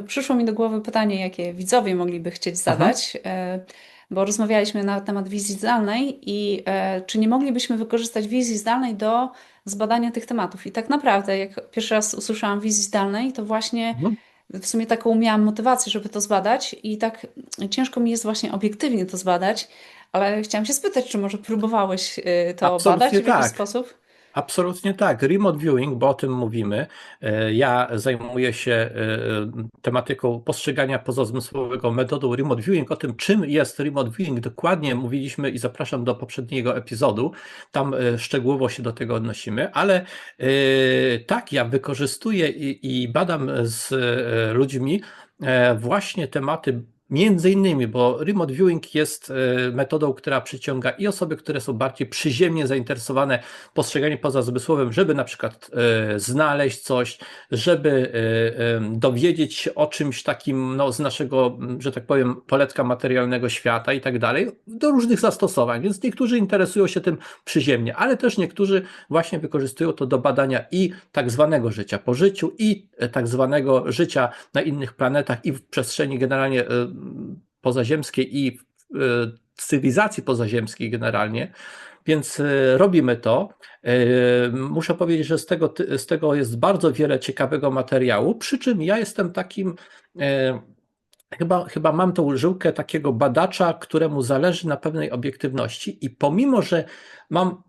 Przyszło mi do głowy pytanie, jakie widzowie mogliby chcieć Mhm. zadać, bo rozmawialiśmy na temat wizji zdalnej i czy nie moglibyśmy wykorzystać wizji zdalnej do zbadania tych tematów. I tak naprawdę, jak pierwszy raz usłyszałam wizji zdalnej, to właśnie Mhm. w sumie taką miałam motywację, żeby to zbadać i tak ciężko mi jest właśnie obiektywnie to zbadać, ale chciałam się spytać, czy może próbowałeś to badać Absolutnie w jakiś tak. sposób? Absolutnie tak. Remote viewing, bo o tym mówimy. Ja zajmuję się tematyką postrzegania pozazmysłowego metodą remote viewing. O tym, czym jest remote viewing, dokładnie mówiliśmy i zapraszam do poprzedniego epizodu. Tam szczegółowo się do tego odnosimy, ale tak, ja wykorzystuję i badam z ludźmi właśnie tematy. Między innymi, bo remote viewing jest metodą, która przyciąga i osoby, które są bardziej przyziemnie zainteresowane postrzeganiem pozazmysłowym, żeby na przykład znaleźć coś, żeby dowiedzieć się o czymś takim no, z naszego, że tak powiem, poletka materialnego świata i tak dalej, do różnych zastosowań. Więc niektórzy interesują się tym przyziemnie, ale też niektórzy właśnie wykorzystują to do badania i tak zwanego życia po życiu, i tak zwanego życia na innych planetach i w przestrzeni generalnie pozaziemskiej i cywilizacji pozaziemskiej generalnie. Więc robimy to. Muszę powiedzieć, że z tego jest bardzo wiele ciekawego materiału, przy czym ja jestem takim, chyba mam tą żyłkę takiego badacza, któremu zależy na pewnej obiektywności i pomimo, że mam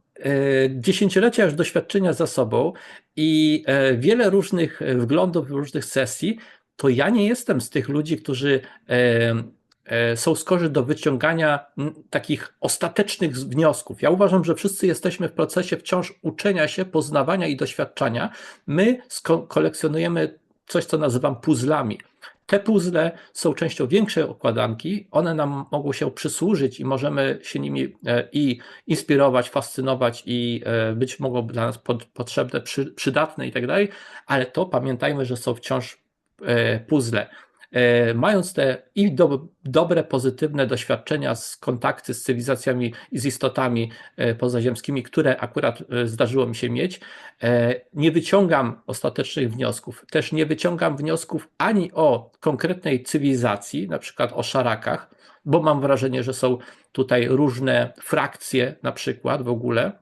dziesięciolecia już doświadczenia za sobą i wiele różnych wglądów, różnych sesji, to ja nie jestem z tych ludzi, którzy są skorzy do wyciągania takich ostatecznych wniosków. Ja uważam, że wszyscy jesteśmy w procesie wciąż uczenia się, poznawania i doświadczania. My kolekcjonujemy coś, co nazywam puzzlami. Te puzzle są częścią większej układanki, one nam mogą się przysłużyć i możemy się nimi i inspirować, fascynować i być mogą dla nas potrzebne, przydatne i tak dalej, ale to pamiętajmy, że są wciąż puzzle. Mając te i dobre, pozytywne doświadczenia z kontakty z cywilizacjami i z istotami pozaziemskimi, które akurat zdarzyło mi się mieć, nie wyciągam ostatecznych wniosków. Też nie wyciągam wniosków ani o konkretnej cywilizacji, na przykład o szarakach, bo mam wrażenie, że są tutaj różne frakcje na przykład w ogóle,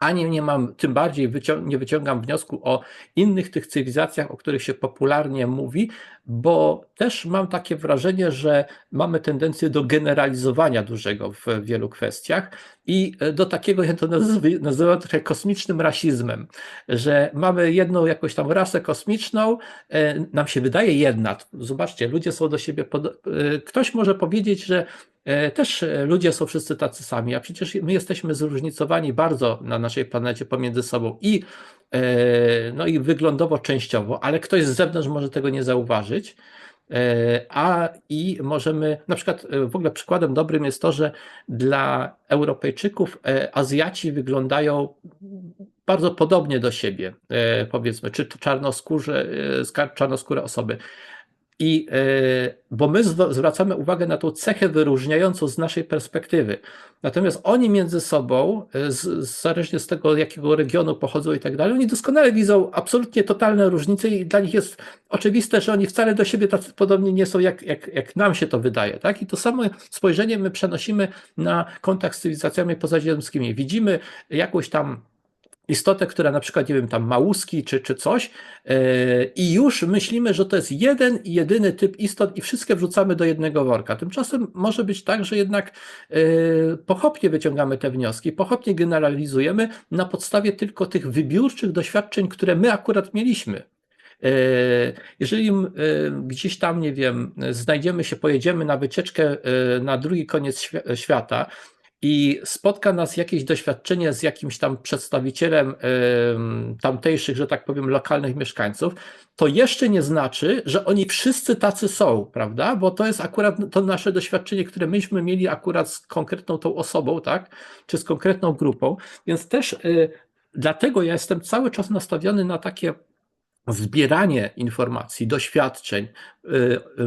ani nie mam, tym bardziej nie wyciągam wniosku o innych tych cywilizacjach, o których się popularnie mówi, bo też mam takie wrażenie, że mamy tendencję do generalizowania dużego w wielu kwestiach i do takiego, ja to nazywam trochę kosmicznym rasizmem, że mamy jedną jakąś tam rasę kosmiczną, nam się wydaje jedna. Zobaczcie, ludzie są do siebie, ktoś może powiedzieć, że też ludzie są wszyscy tacy sami, a przecież my jesteśmy zróżnicowani bardzo na naszej planecie pomiędzy sobą i, no i wyglądowo częściowo, ale ktoś z zewnątrz może tego nie zauważyć. I możemy, na przykład w ogóle przykładem dobrym jest to, że dla Europejczyków Azjaci wyglądają bardzo podobnie do siebie, powiedzmy, czy to czarnoskóre osoby. Bo my zwracamy uwagę na tą cechę wyróżniającą z naszej perspektywy. Natomiast oni między sobą, zależnie z tego, jakiego regionu pochodzą i tak dalej, oni doskonale widzą absolutnie totalne różnice i dla nich jest oczywiste, że oni wcale do siebie tacy podobni nie są, jak nam się to wydaje. Tak? I to samo spojrzenie my przenosimy na kontakt z cywilizacjami pozaziemskimi. Widzimy jakąś tam istotę, która na przykład, nie wiem, tam ma łuski czy coś i już myślimy, że to jest jeden i jedyny typ istot i wszystkie wrzucamy do jednego worka. Tymczasem może być tak, że jednak pochopnie wyciągamy te wnioski, pochopnie generalizujemy na podstawie tylko tych wybiórczych doświadczeń, które my akurat mieliśmy. Jeżeli gdzieś tam, nie wiem, znajdziemy się, pojedziemy na wycieczkę na drugi koniec świata, i spotka nas jakieś doświadczenie z jakimś tam przedstawicielem tamtejszych, że tak powiem, lokalnych mieszkańców, to jeszcze nie znaczy, że oni wszyscy tacy są, prawda? Bo to jest akurat to nasze doświadczenie, które myśmy mieli akurat z konkretną tą osobą, tak? Czy z konkretną grupą. Więc też dlatego ja jestem cały czas nastawiony na takie zbieranie informacji, doświadczeń,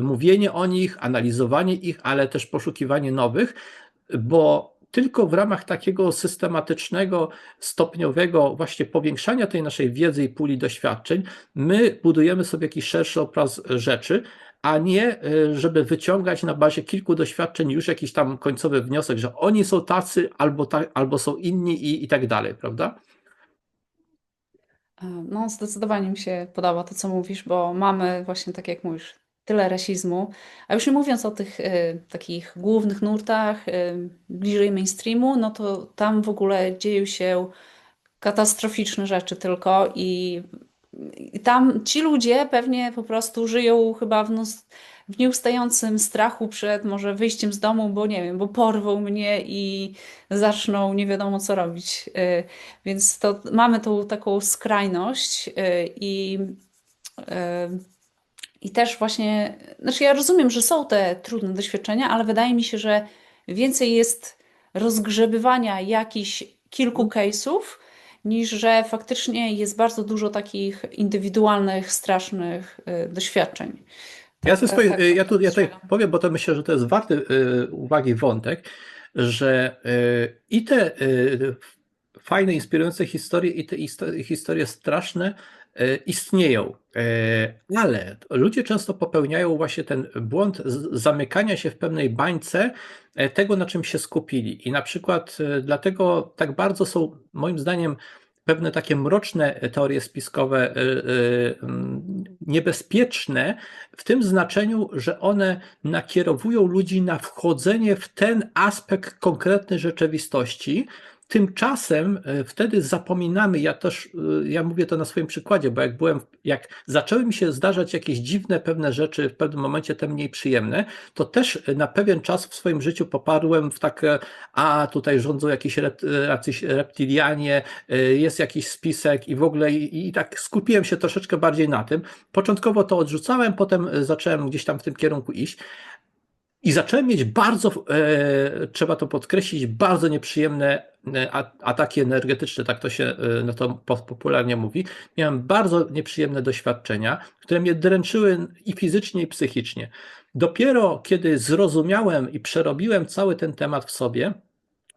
mówienie o nich, analizowanie ich, ale też poszukiwanie nowych, bo tylko w ramach takiego systematycznego, stopniowego właśnie powiększania tej naszej wiedzy i puli doświadczeń, my budujemy sobie jakiś szerszy obraz rzeczy, a nie żeby wyciągać na bazie kilku doświadczeń już jakiś tam końcowy wniosek, że oni są tacy albo są inni i tak dalej, prawda? No, zdecydowanie mi się podoba to, co mówisz, bo mamy właśnie, tak jak mówisz, tyle rasizmu. A już nie mówiąc o tych takich głównych nurtach, bliżej mainstreamu, no to tam w ogóle dzieją się katastroficzne rzeczy tylko i tam ci ludzie pewnie po prostu żyją chyba w nieustającym strachu przed może wyjściem z domu, bo nie wiem, bo porwą mnie i zaczną nie wiadomo co robić. Więc to mamy tą taką skrajność y, i też właśnie, znaczy ja rozumiem, że są te trudne doświadczenia, ale wydaje mi się, że więcej jest rozgrzebywania jakichś kilku case'ów, niż że faktycznie jest bardzo dużo takich indywidualnych, strasznych doświadczeń. Ja, Tak, tak, ja, tak to ja tutaj postrzegam. powiem, bo to myślę, że to jest warty uwagi wątek, że i te fajne, inspirujące historie, i te historie straszne istnieją, ale ludzie często popełniają właśnie ten błąd zamykania się w pewnej bańce tego, na czym się skupili. I na przykład dlatego tak bardzo są, moim zdaniem, pewne takie mroczne teorie spiskowe niebezpieczne w tym znaczeniu, że one nakierowują ludzi na wchodzenie w ten aspekt konkretnej rzeczywistości. Tymczasem wtedy zapominamy, ja mówię to na swoim przykładzie, bo jak zaczęły mi się zdarzać jakieś dziwne pewne rzeczy, w pewnym momencie te mniej przyjemne, to też na pewien czas w swoim życiu popadłem w takie, tutaj rządzą jacyś reptilianie, jest jakiś spisek i w ogóle i tak skupiłem się troszeczkę bardziej na tym. Początkowo to odrzucałem, potem zacząłem gdzieś tam w tym kierunku iść. I zacząłem mieć bardzo, trzeba to podkreślić, bardzo nieprzyjemne ataki energetyczne, tak to się no to popularnie mówi. Miałem bardzo nieprzyjemne doświadczenia, które mnie dręczyły i fizycznie, i psychicznie. Dopiero kiedy zrozumiałem i przerobiłem cały ten temat w sobie,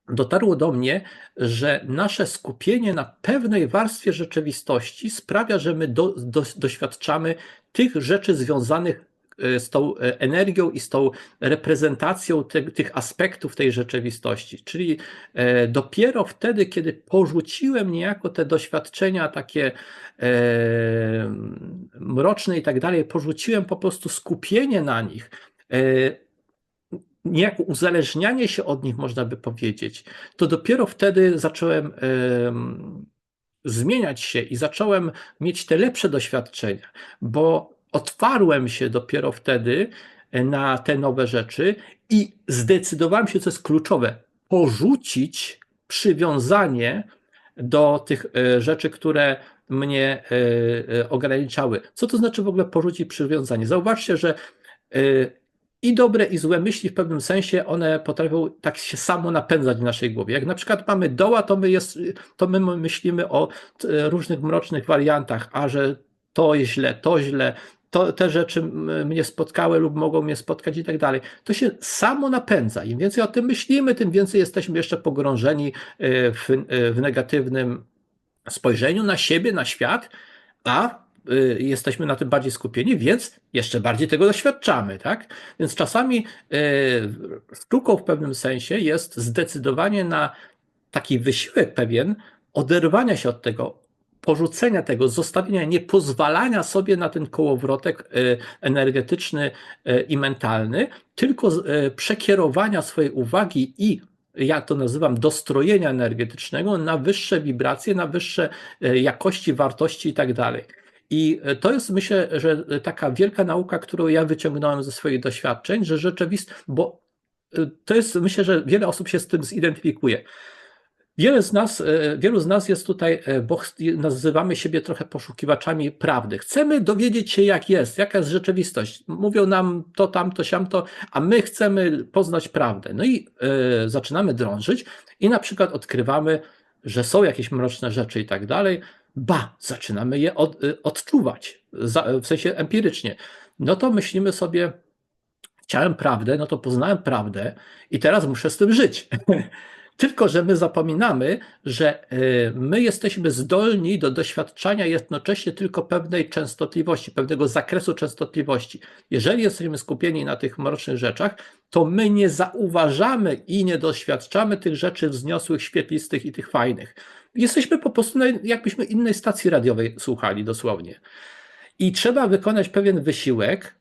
dotarło do mnie, że nasze skupienie na pewnej warstwie rzeczywistości sprawia, że my doświadczamy tych rzeczy związanych z tą energią i z tą reprezentacją tych aspektów tej rzeczywistości. Czyli dopiero wtedy, kiedy porzuciłem niejako te doświadczenia takie mroczne i tak dalej, porzuciłem po prostu skupienie na nich, niejako uzależnianie się od nich, można by powiedzieć, to dopiero wtedy zacząłem zmieniać się i zacząłem mieć te lepsze doświadczenia, bo otwarłem się dopiero wtedy na te nowe rzeczy i zdecydowałem się, co jest kluczowe, porzucić przywiązanie do tych rzeczy, które mnie ograniczały. Co to znaczy w ogóle porzucić przywiązanie? Zauważcie, że i dobre, i złe myśli w pewnym sensie, one potrafią tak się samo napędzać w naszej głowie. Jak na przykład mamy doła, to my myślimy o różnych mrocznych wariantach, a że to źle, te rzeczy mnie spotkały lub mogą mnie spotkać i tak dalej. To się samo napędza. Im więcej o tym myślimy, tym więcej jesteśmy jeszcze pogrążeni w negatywnym spojrzeniu na siebie, na świat, a jesteśmy na tym bardziej skupieni, więc jeszcze bardziej tego doświadczamy, tak? Więc czasami sztuką w pewnym sensie jest zdecydowanie na taki wysiłek pewien oderwania się od tego, porzucenia tego, zostawienia, niepozwalania sobie na ten kołowrotek energetyczny i mentalny, tylko przekierowania swojej uwagi i ja to nazywam dostrojenia energetycznego na wyższe wibracje, na wyższe jakości, wartości i tak dalej. I to jest, myślę, że taka wielka nauka, którą ja wyciągnąłem ze swoich doświadczeń, że rzeczywiście, bo to jest, myślę, że wiele osób się z tym zidentyfikuje. Wielu z nas jest tutaj, bo nazywamy siebie trochę poszukiwaczami prawdy. Chcemy dowiedzieć się, jak jest, jaka jest rzeczywistość. Mówią nam to, tamto, siamto, a my chcemy poznać prawdę. No i zaczynamy drążyć i na przykład odkrywamy, że są jakieś mroczne rzeczy i tak dalej. Zaczynamy je odczuwać, w sensie empirycznie. No to myślimy sobie, chciałem prawdę, no to poznałem prawdę i teraz muszę z tym żyć. Tylko że my zapominamy, że my jesteśmy zdolni do doświadczania jednocześnie tylko pewnej częstotliwości, pewnego zakresu częstotliwości. Jeżeli jesteśmy skupieni na tych mrocznych rzeczach, to my nie zauważamy i nie doświadczamy tych rzeczy wzniosłych, świetlistych i tych fajnych. Jesteśmy po prostu jakbyśmy innej stacji radiowej słuchali dosłownie. I trzeba wykonać pewien wysiłek,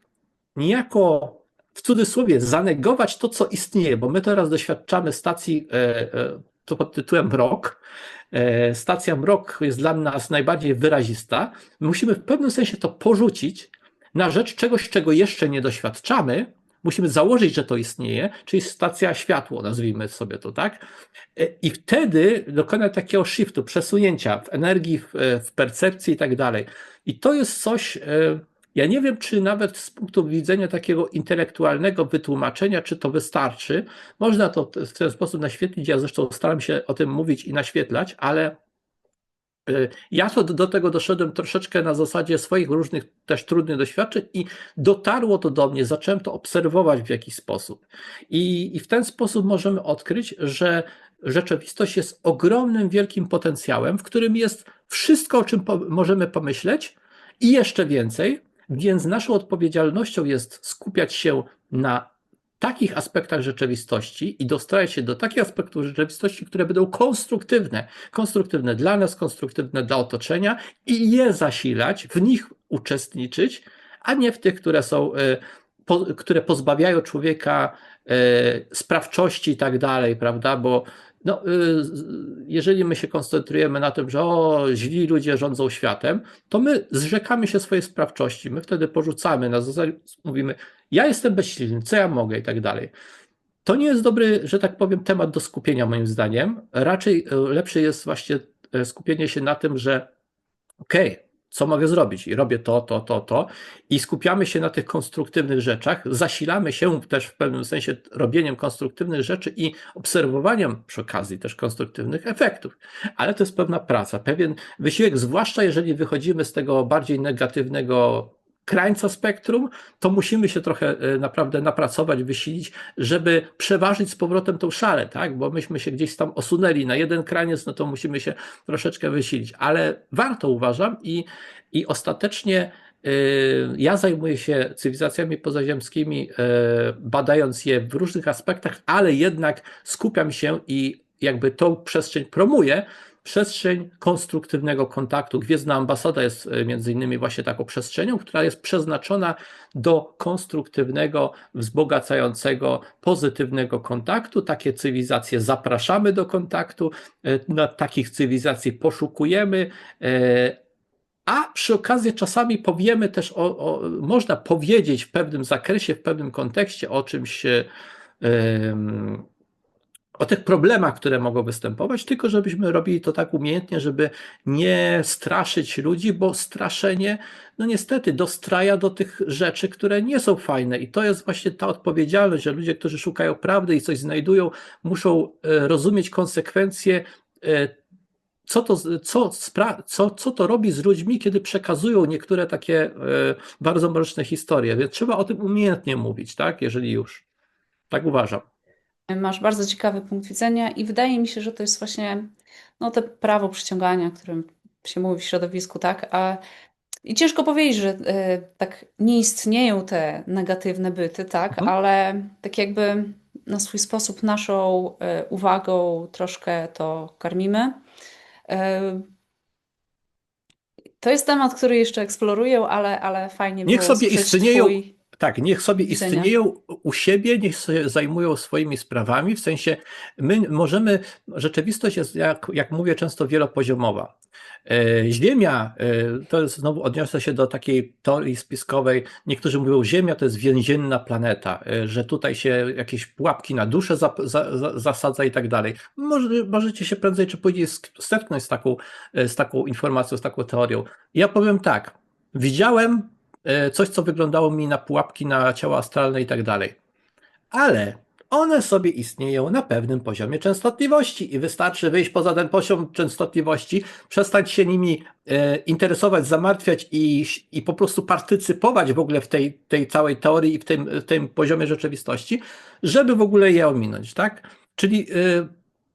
niejako w cudzysłowie zanegować to, co istnieje, bo my teraz doświadczamy stacji to pod tytułem mrok. Stacja mrok jest dla nas najbardziej wyrazista. Musimy w pewnym sensie to porzucić na rzecz czegoś, czego jeszcze nie doświadczamy. Musimy założyć, że to istnieje, czyli stacja światło, nazwijmy sobie to, tak? I wtedy dokonać takiego shiftu, przesunięcia w energii, w percepcji i tak dalej. I to jest coś, ja nie wiem, czy nawet z punktu widzenia takiego intelektualnego wytłumaczenia, czy to wystarczy. Można to w ten sposób naświetlić, ja zresztą staram się o tym mówić i naświetlać, ale ja to do tego doszedłem troszeczkę na zasadzie swoich różnych też trudnych doświadczeń i dotarło to do mnie, zacząłem to obserwować w jakiś sposób. I w ten sposób możemy odkryć, że rzeczywistość jest ogromnym, wielkim potencjałem, w którym jest wszystko, o czym możemy pomyśleć i jeszcze więcej, więc naszą odpowiedzialnością jest skupiać się na takich aspektach rzeczywistości i dostarać się do takich aspektów rzeczywistości, które będą konstruktywne dla nas, konstruktywne dla otoczenia i je zasilać, w nich uczestniczyć, a nie w tych, które pozbawiają człowieka sprawczości i tak dalej, prawda, bo no, jeżeli my się koncentrujemy na tym, że źli ludzie rządzą światem, to my zrzekamy się swojej sprawczości, my wtedy porzucamy, na zasadzie mówimy, ja jestem bezsilny, co ja mogę i tak dalej. To nie jest dobry, że tak powiem, temat do skupienia moim zdaniem. Raczej lepsze jest właśnie skupienie się na tym, że okej, co mogę zrobić? I robię to i skupiamy się na tych konstruktywnych rzeczach, zasilamy się też w pewnym sensie robieniem konstruktywnych rzeczy i obserwowaniem przy okazji też konstruktywnych efektów. Ale to jest pewna praca, pewien wysiłek, zwłaszcza jeżeli wychodzimy z tego bardziej negatywnego krańca spektrum, to musimy się trochę naprawdę napracować, wysilić, żeby przeważyć z powrotem tą szalę, tak? Bo myśmy się gdzieś tam osunęli na jeden kraniec, no to musimy się troszeczkę wysilić, ale warto, uważam, i ostatecznie ja zajmuję się cywilizacjami pozaziemskimi, badając je w różnych aspektach, ale jednak skupiam się i jakby tą przestrzeń promuję, przestrzeń konstruktywnego kontaktu. Gwiezdna Ambasada jest między innymi właśnie taką przestrzenią, która jest przeznaczona do konstruktywnego, wzbogacającego, pozytywnego kontaktu. Takie cywilizacje zapraszamy do kontaktu, na takich cywilizacji poszukujemy, a przy okazji czasami powiemy też, można powiedzieć w pewnym zakresie, w pewnym kontekście o czymś, o tych problemach, które mogą występować, tylko żebyśmy robili to tak umiejętnie, żeby nie straszyć ludzi, bo straszenie, no niestety, dostraja do tych rzeczy, które nie są fajne. I to jest właśnie ta odpowiedzialność, że ludzie, którzy szukają prawdy i coś znajdują, muszą rozumieć konsekwencje, co to robi z ludźmi, kiedy przekazują niektóre takie bardzo mroczne historie. Więc trzeba o tym umiejętnie mówić, tak? Jeżeli już. Tak uważam. Masz bardzo ciekawy punkt widzenia i wydaje mi się, że to jest właśnie te prawo przyciągania, o którym się mówi w środowisku, tak? I ciężko powiedzieć, że tak nie istnieją te negatywne byty, tak? Ale tak jakby na swój sposób naszą uwagą troszkę to karmimy. To jest temat, który jeszcze eksploruję, ale fajnie Niech było sobie słyszeć istnieją, twój tak, niech sobie widzenia. istnieją u siebie, niech się zajmują swoimi sprawami, w sensie my możemy, rzeczywistość jest, jak mówię, często wielopoziomowa. Ziemia, to jest, znowu odniosę się do takiej teorii spiskowej, niektórzy mówią, Ziemia to jest więzienna planeta, że tutaj się jakieś pułapki na duszę zasadza i tak dalej. Możecie się prędzej czy później zetknąć z taką informacją, z taką teorią. Ja powiem tak, widziałem coś, co wyglądało mi na pułapki na ciała astralne i tak dalej. Ale one sobie istnieją na pewnym poziomie częstotliwości i wystarczy wyjść poza ten poziom częstotliwości, przestać się nimi interesować, zamartwiać i po prostu partycypować w ogóle w tej całej teorii i w tym poziomie rzeczywistości, żeby w ogóle je ominąć, tak? Czyli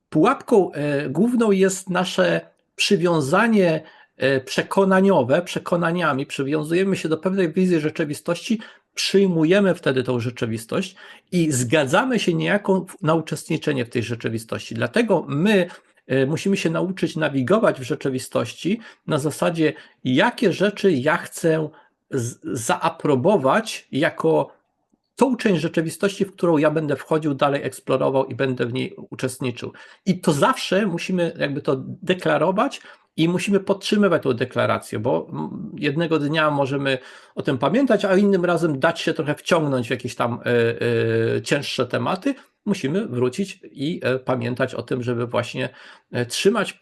pułapką główną jest nasze przywiązanie przekonaniowe, przekonaniami, przywiązujemy się do pewnej wizji rzeczywistości, przyjmujemy wtedy tą rzeczywistość i zgadzamy się niejako na uczestniczenie w tej rzeczywistości. Dlatego my musimy się nauczyć nawigować w rzeczywistości na zasadzie, jakie rzeczy ja chcę zaaprobować jako tą część rzeczywistości, w którą ja będę wchodził, dalej eksplorował i będę w niej uczestniczył. I to zawsze musimy jakby to deklarować i musimy podtrzymywać tą deklarację, bo jednego dnia możemy o tym pamiętać, a innym razem dać się trochę wciągnąć w jakieś tam cięższe tematy. Musimy wrócić i pamiętać o tym, żeby właśnie trzymać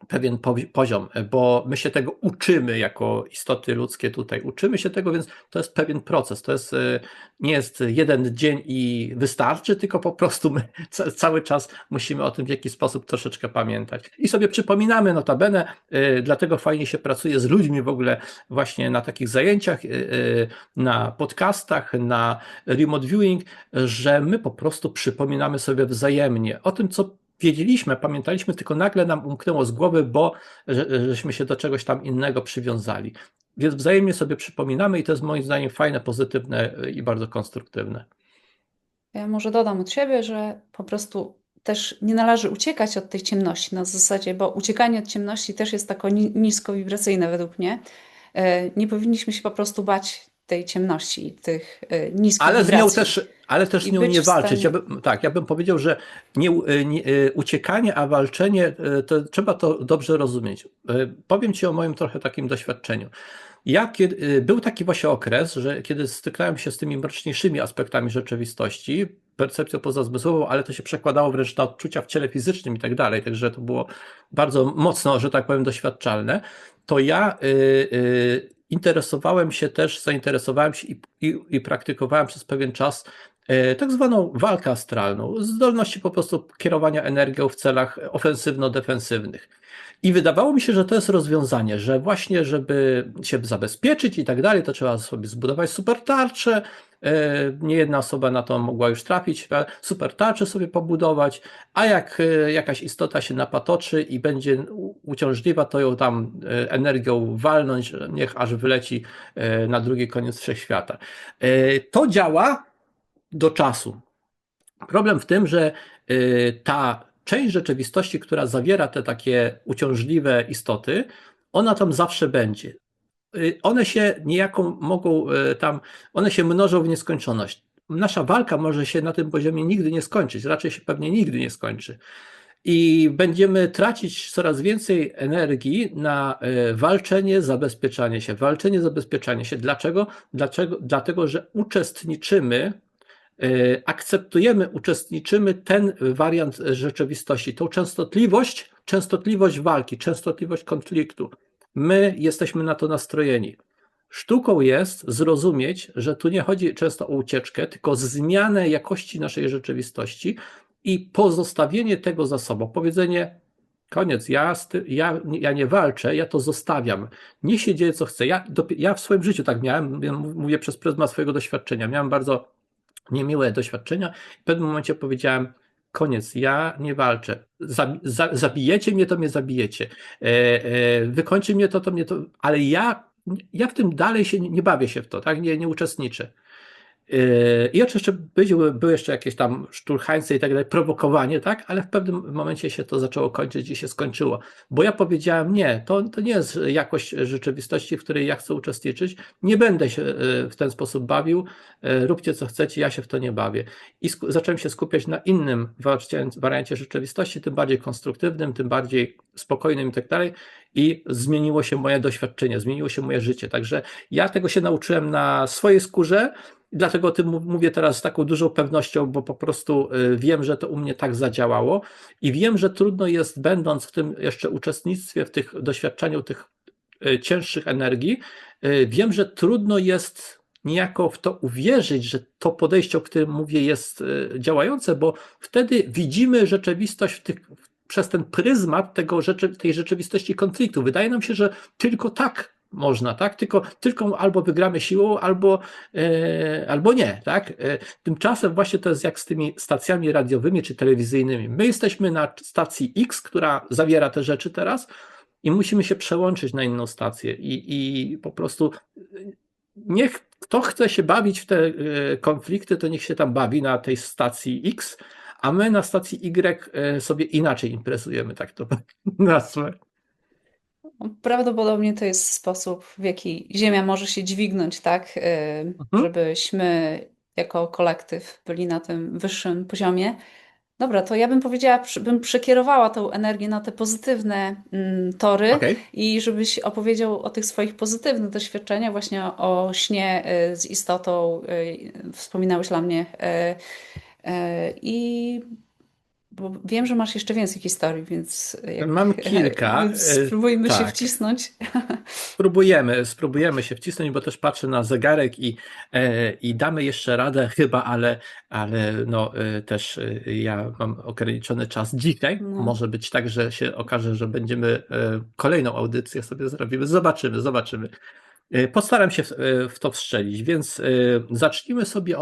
pewien poziom, bo my się tego uczymy jako istoty ludzkie tutaj, uczymy się tego, więc to jest pewien proces, to jest, nie jest jeden dzień i wystarczy, tylko po prostu my cały czas musimy o tym w jakiś sposób troszeczkę pamiętać i sobie przypominamy notabene, dlatego fajnie się pracuje z ludźmi w ogóle właśnie na takich zajęciach, na podcastach, na remote viewing, że my po prostu przypominamy sobie wzajemnie o tym, co wiedzieliśmy, pamiętaliśmy, tylko nagle nam umknęło z głowy, bo żeśmy się do czegoś tam innego przywiązali. Więc wzajemnie sobie przypominamy i to jest moim zdaniem fajne, pozytywne i bardzo konstruktywne. Ja może dodam od siebie, że po prostu też nie należy uciekać od tej ciemności na zasadzie, bo uciekanie od ciemności też jest tako niskowibracyjne według mnie. Nie powinniśmy się po prostu bać tej ciemności, tych niskich Ale z nią wibracji. też, ale też z I nią być nie w walczyć. stanie- Ja bym powiedział, że uciekanie, a walczenie, to trzeba to dobrze rozumieć. Powiem Ci o moim trochę takim doświadczeniu. Był taki właśnie okres, że kiedy stykałem się z tymi mroczniejszymi aspektami rzeczywistości, percepcją pozazmysłową, ale to się przekładało wręcz na odczucia w ciele fizycznym i tak dalej, także to było bardzo mocno, że tak powiem, doświadczalne, to ja zainteresowałem się i praktykowałem przez pewien czas tak zwaną walkę astralną, zdolności po prostu kierowania energią w celach ofensywno-defensywnych. I wydawało mi się, że to jest rozwiązanie, że właśnie, żeby się zabezpieczyć i tak dalej, to trzeba sobie zbudować super tarczę. Nie jedna osoba na to mogła już trafić, super tarczę sobie pobudować, a jak jakaś istota się napatoczy i będzie uciążliwa, to ją tam energią walnąć, niech aż wyleci na drugi koniec wszechświata. To działa do czasu. Problem w tym, że ta część rzeczywistości, która zawiera te takie uciążliwe istoty, ona tam zawsze będzie. One się niejako mogą one się mnożą w nieskończoność. Nasza walka może się na tym poziomie nigdy nie skończyć, raczej się pewnie nigdy nie skończy. I będziemy tracić coraz więcej energii na walczenie, zabezpieczanie się. Walczenie, zabezpieczanie się. Dlaczego? Dlatego, że uczestniczymy ten wariant rzeczywistości, tą częstotliwość walki, częstotliwość konfliktu. My jesteśmy na to nastrojeni. Sztuką jest zrozumieć, że tu nie chodzi często o ucieczkę, tylko zmianę jakości naszej rzeczywistości i pozostawienie tego za sobą. Powiedzenie, koniec, ja nie walczę, ja to zostawiam. Niech się dzieje, co chce. Ja w swoim życiu tak miałem, mówię przez pryzmat swojego doświadczenia. Miałem bardzo niemiłe doświadczenia. W pewnym momencie powiedziałem, koniec, ja nie walczę. Zabijecie mnie, to mnie zabijecie. Wykończy mnie to mnie to, ale ja w tym dalej się nie bawię się w to, tak? Nie uczestniczę. I oczywiście były jeszcze jakieś tam szturchańce i tak dalej, prowokowanie, tak? Ale w pewnym momencie się to zaczęło kończyć i się skończyło. Bo ja powiedziałem, nie, to nie jest jakość rzeczywistości, w której ja chcę uczestniczyć. Nie będę się w ten sposób bawił. Róbcie co chcecie, ja się w to nie bawię. I zacząłem się skupiać na innym wariancie rzeczywistości, tym bardziej konstruktywnym, tym bardziej spokojnym i tak dalej. I zmieniło się moje doświadczenie, zmieniło się moje życie. Także ja tego się nauczyłem na swojej skórze. Dlatego o tym mówię teraz z taką dużą pewnością, bo po prostu wiem, że to u mnie tak zadziałało i wiem, że trudno jest, będąc w tym jeszcze uczestnictwie, w tych doświadczeniu tych cięższych energii, wiem, że trudno jest niejako w to uwierzyć, że to podejście, o którym mówię, jest działające, bo wtedy widzimy rzeczywistość przez ten pryzmat tej rzeczywistości konfliktu. Wydaje nam się, że tylko tak można, tak? Tylko albo wygramy siłą, albo nie, tak? Tymczasem właśnie to jest jak z tymi stacjami radiowymi czy telewizyjnymi. My jesteśmy na stacji X, która zawiera te rzeczy teraz i musimy się przełączyć na inną stację i po prostu niech kto chce się bawić w te konflikty, to niech się tam bawi na tej stacji X, a my na stacji Y sobie inaczej imprezujemy, tak to nazwę. Prawdopodobnie to jest sposób, w jaki Ziemia może się dźwignąć, tak? Mhm. Żebyśmy jako kolektyw byli na tym wyższym poziomie. Dobra, to ja bym powiedziała, bym przekierowała tą energię na te pozytywne tory Okej. i żebyś opowiedział o tych swoich pozytywnych doświadczeniach, właśnie o śnie z istotą. Wspominałeś dla mnie. I bo wiem, że masz jeszcze więcej historii, więc Mam kilka. więc spróbujmy się Tak. wcisnąć. Spróbujemy się wcisnąć, bo też patrzę na zegarek i damy jeszcze radę chyba, ale no, też ja mam ograniczony czas dzisiaj. No. Może być tak, że się okaże, że będziemy kolejną audycję sobie zrobimy. Zobaczymy. Postaram się w to wstrzelić, więc zacznijmy sobie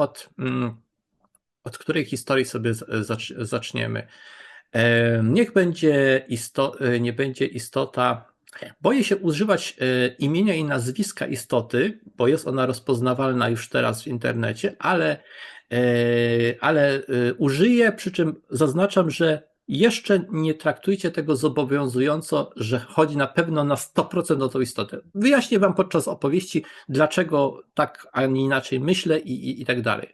od której historii sobie zaczniemy. Nie będzie istota. Boję się używać imienia i nazwiska istoty, bo jest ona rozpoznawalna już teraz w internecie, ale użyję, przy czym zaznaczam, że jeszcze nie traktujcie tego zobowiązująco, że chodzi na pewno na 100% o tą istotę. Wyjaśnię Wam podczas opowieści, dlaczego tak, a nie inaczej myślę i tak dalej.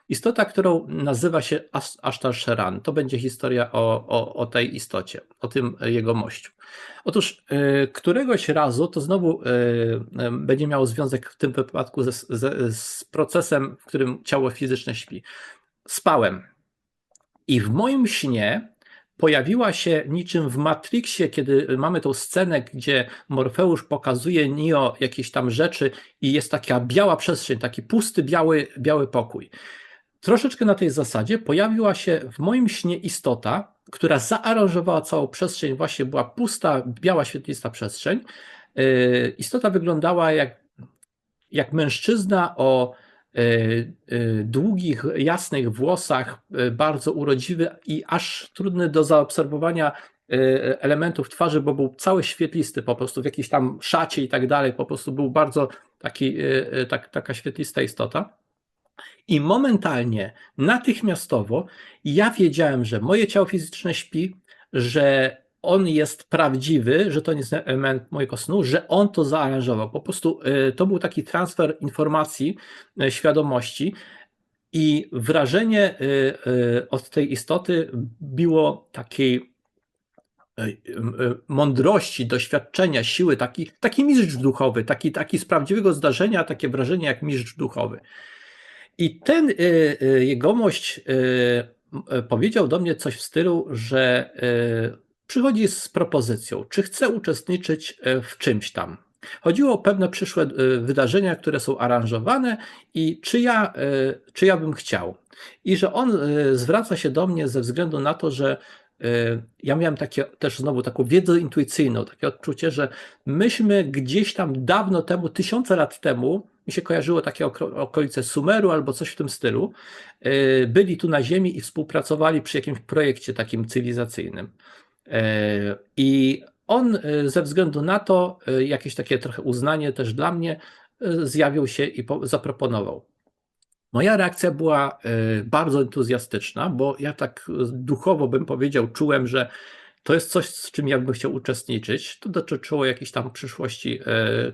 Istota, którą nazywa się Ashtar Sheran, to będzie historia o tej istocie, o tym jegomościu. Otóż któregoś razu, to znowu będzie miało związek w tym wypadku z procesem, w którym ciało fizyczne śpi. Spałem i w moim śnie pojawiła się niczym w Matrixie, kiedy mamy tą scenę, gdzie Morfeusz pokazuje Neo jakieś tam rzeczy i jest taka biała przestrzeń, taki pusty, biały pokój. Troszeczkę na tej zasadzie pojawiła się w moim śnie istota, która zaaranżowała całą przestrzeń, właśnie była pusta, biała, świetlista przestrzeń. Istota wyglądała jak mężczyzna o długich, jasnych włosach, bardzo urodziwy i aż trudny do zaobserwowania elementów twarzy, bo był cały świetlisty po prostu w jakiejś tam szacie i tak dalej, po prostu był bardzo taka świetlista istota. I momentalnie, natychmiastowo, ja wiedziałem, że moje ciało fizyczne śpi, że on jest prawdziwy, że to nie jest element mojego snu, że on to zaaranżował. Po prostu to był taki transfer informacji, świadomości i wrażenie od tej istoty było takiej mądrości, doświadczenia, siły, taki mistrz duchowy, taki z prawdziwego zdarzenia, takie wrażenie jak mistrz duchowy. I ten jegomość powiedział do mnie coś w stylu, że przychodzi z propozycją, czy chce uczestniczyć w czymś tam. Chodziło o pewne przyszłe wydarzenia, które są aranżowane i czy ja bym chciał. I że on zwraca się do mnie ze względu na to, że ja miałem też znowu taką wiedzę intuicyjną, takie odczucie, że myśmy gdzieś tam dawno temu, tysiące lat temu, mi się kojarzyło takie okolice Sumeru albo coś w tym stylu, byli tu na Ziemi i współpracowali przy jakimś projekcie takim cywilizacyjnym. I on ze względu na to, jakieś takie trochę uznanie też dla mnie, zjawił się i zaproponował. Moja reakcja była bardzo entuzjastyczna, bo ja tak duchowo bym powiedział, czułem, że to jest coś, z czym ja bym chciał uczestniczyć. To dotyczyło jakiejś tam przyszłości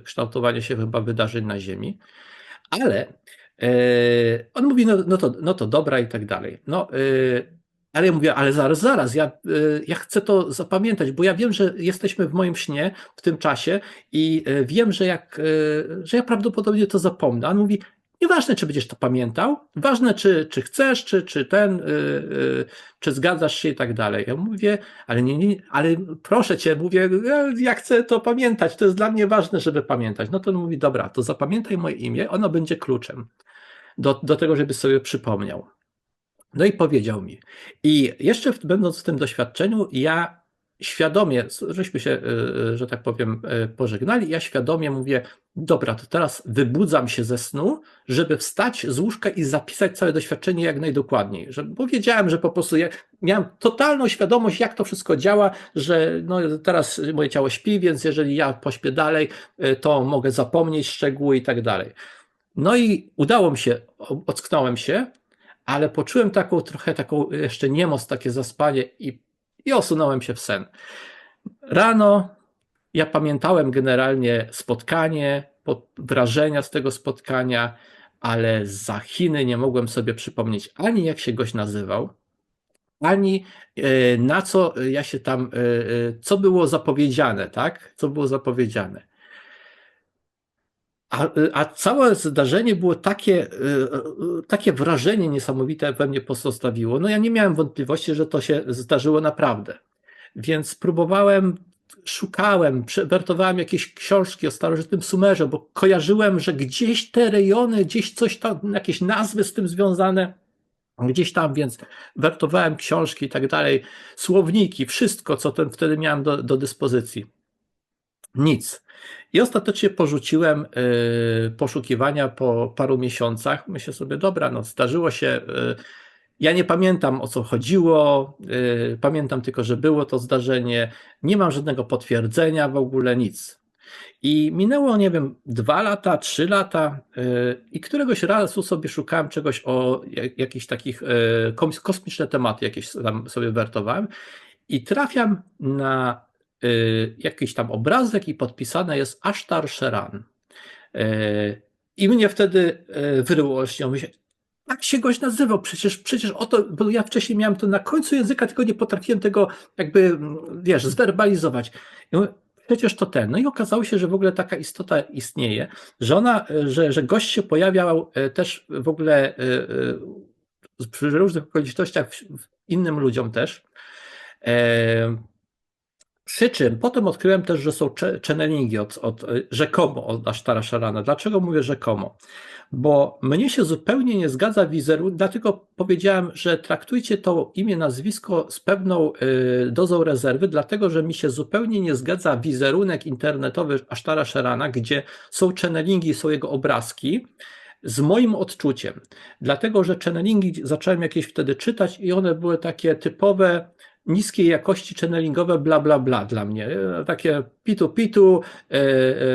kształtowania się chyba wydarzeń na Ziemi. Ale on mówi, no to dobra i tak dalej. Ale ja mówię, ale zaraz, ja chcę to zapamiętać, bo ja wiem, że jesteśmy w moim śnie w tym czasie i wiem, że ja prawdopodobnie to zapomnę. A on mówi, nieważne, czy będziesz to pamiętał, ważne, czy chcesz, czy zgadzasz się i tak dalej. Ja mówię, ale ale proszę cię, mówię, ja chcę to pamiętać, to jest dla mnie ważne, żeby pamiętać. No to on mówi, dobra, to zapamiętaj moje imię, ono będzie kluczem do tego, żeby sobie przypomniał. No i powiedział mi. I jeszcze będąc w tym doświadczeniu, ja świadomie, żeśmy się, że tak powiem, pożegnali, ja świadomie mówię, dobra, to teraz wybudzam się ze snu, żeby wstać z łóżka i zapisać całe doświadczenie jak najdokładniej. Bo wiedziałem, że po prostu ja miałem totalną świadomość, jak to wszystko działa, że no, teraz moje ciało śpi, więc jeżeli ja pośpię dalej, to mogę zapomnieć szczegóły i tak dalej. No i udało mi się, ocknąłem się, ale poczułem trochę taką jeszcze niemoc, takie zaspanie i osunąłem się w sen. Rano Ja pamiętałem generalnie spotkanie, wrażenia z tego spotkania, ale za Chiny nie mogłem sobie przypomnieć ani jak się gość nazywał, ani na co ja się tam, co było zapowiedziane, tak? Co było zapowiedziane. A całe zdarzenie było takie wrażenie niesamowite we mnie pozostawiło. No ja nie miałem wątpliwości, że to się zdarzyło naprawdę. Więc próbowałem, szukałem, wertowałem jakieś książki o starożytnym Sumerze, bo kojarzyłem, że gdzieś te rejony, gdzieś coś tam, jakieś nazwy z tym związane, gdzieś tam, więc wertowałem książki i tak dalej, słowniki, wszystko, co wtedy miałem do dyspozycji. Nic. I ostatecznie porzuciłem poszukiwania po paru miesiącach. Myślę sobie, dobra, no zdarzyło się. Ja nie pamiętam, o co chodziło. Pamiętam tylko, że było to zdarzenie. Nie mam żadnego potwierdzenia, w ogóle nic. I minęło, nie wiem, 2 lata, 3 lata i któregoś razu sobie szukałem czegoś o jakichś takich kosmiczne tematy, jakieś tam sobie wertowałem i trafiam na jakiś tam obrazek i podpisane jest Ashtar Sheran. I mnie wtedy wyryło się, myślę, tak się goś nazywał, przecież o to, bo ja wcześniej miałem to na końcu języka, tylko nie potrafiłem tego jakby, wiesz, zwerbalizować. I mówię, przecież to ten. No i okazało się, że w ogóle taka istota istnieje, że że gość się pojawiał też w ogóle przy różnych okolicznościach innym ludziom też. Przy czym potem odkryłem też, że są channelingi rzekomo od Ashtara Sharana. Dlaczego mówię rzekomo? Bo mnie się zupełnie nie zgadza wizerunek, dlatego powiedziałem, że traktujcie to imię, nazwisko z pewną dozą rezerwy, dlatego że mi się zupełnie nie zgadza wizerunek internetowy Ashtara Sharana, gdzie są channelingi, są jego obrazki, z moim odczuciem. Dlatego, że channelingi zacząłem jakieś wtedy czytać i one były takie typowe, niskiej jakości channelingowe bla bla bla dla mnie. Takie pitu pitu,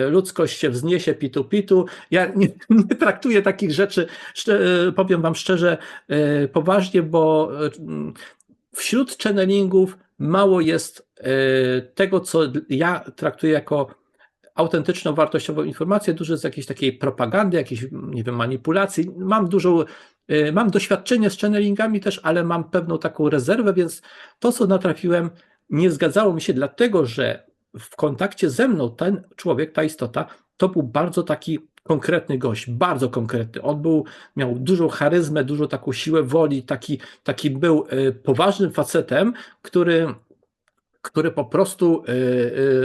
ludzkość się wzniesie pitu pitu. Ja nie traktuję takich rzeczy, powiem wam szczerze, poważnie, bo wśród channelingów mało jest tego, co ja traktuję jako autentyczną, wartościową informację, dużo jest jakiejś takiej propagandy, jakiejś, nie wiem, manipulacji. Mam doświadczenie z channelingami też, ale mam pewną taką rezerwę, więc to, co natrafiłem, nie zgadzało mi się, dlatego że w kontakcie ze mną ten człowiek, ta istota, to był bardzo taki konkretny gość, bardzo konkretny. Miał dużą charyzmę, dużą taką siłę woli, taki był poważnym facetem, który po prostu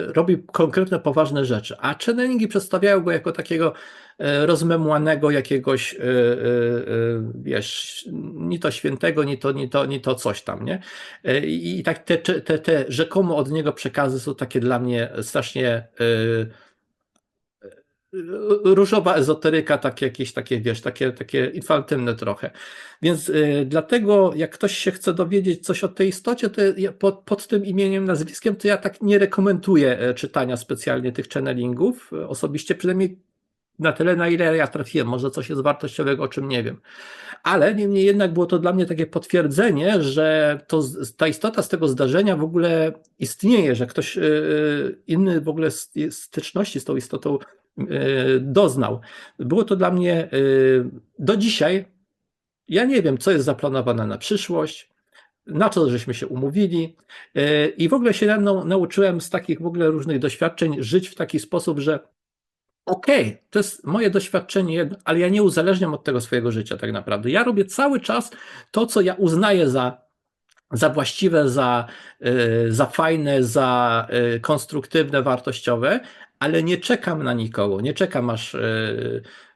robi konkretne, poważne rzeczy. A channelingi przedstawiają go jako takiego rozmemłanego jakiegoś, wiesz, ni to świętego, ni to coś tam, nie? I tak te rzekomo od niego przekazy są takie dla mnie strasznie różowa ezoteryka, takie jakieś takie, wiesz, takie infantylne trochę. Więc dlatego, jak ktoś się chce dowiedzieć coś o tej istocie, to ja pod tym imieniem, nazwiskiem, to ja tak nie rekomenduję czytania specjalnie tych channelingów. Osobiście przynajmniej na tyle, na ile ja trafiłem. Może coś jest wartościowego, o czym nie wiem. Ale niemniej jednak było to dla mnie takie potwierdzenie, że ta istota z tego zdarzenia w ogóle istnieje, że ktoś inny w ogóle styczności z tą istotą doznał. Było to dla mnie do dzisiaj, ja nie wiem, co jest zaplanowane na przyszłość, na co żeśmy się umówili i w ogóle się nauczyłem z takich w ogóle różnych doświadczeń żyć w taki sposób, że okej, to jest moje doświadczenie, ale ja nie uzależniam od tego swojego życia tak naprawdę. Ja robię cały czas to, co ja uznaję za właściwe, za fajne, za konstruktywne, wartościowe, ale nie czekam na nikogo, nie czekam aż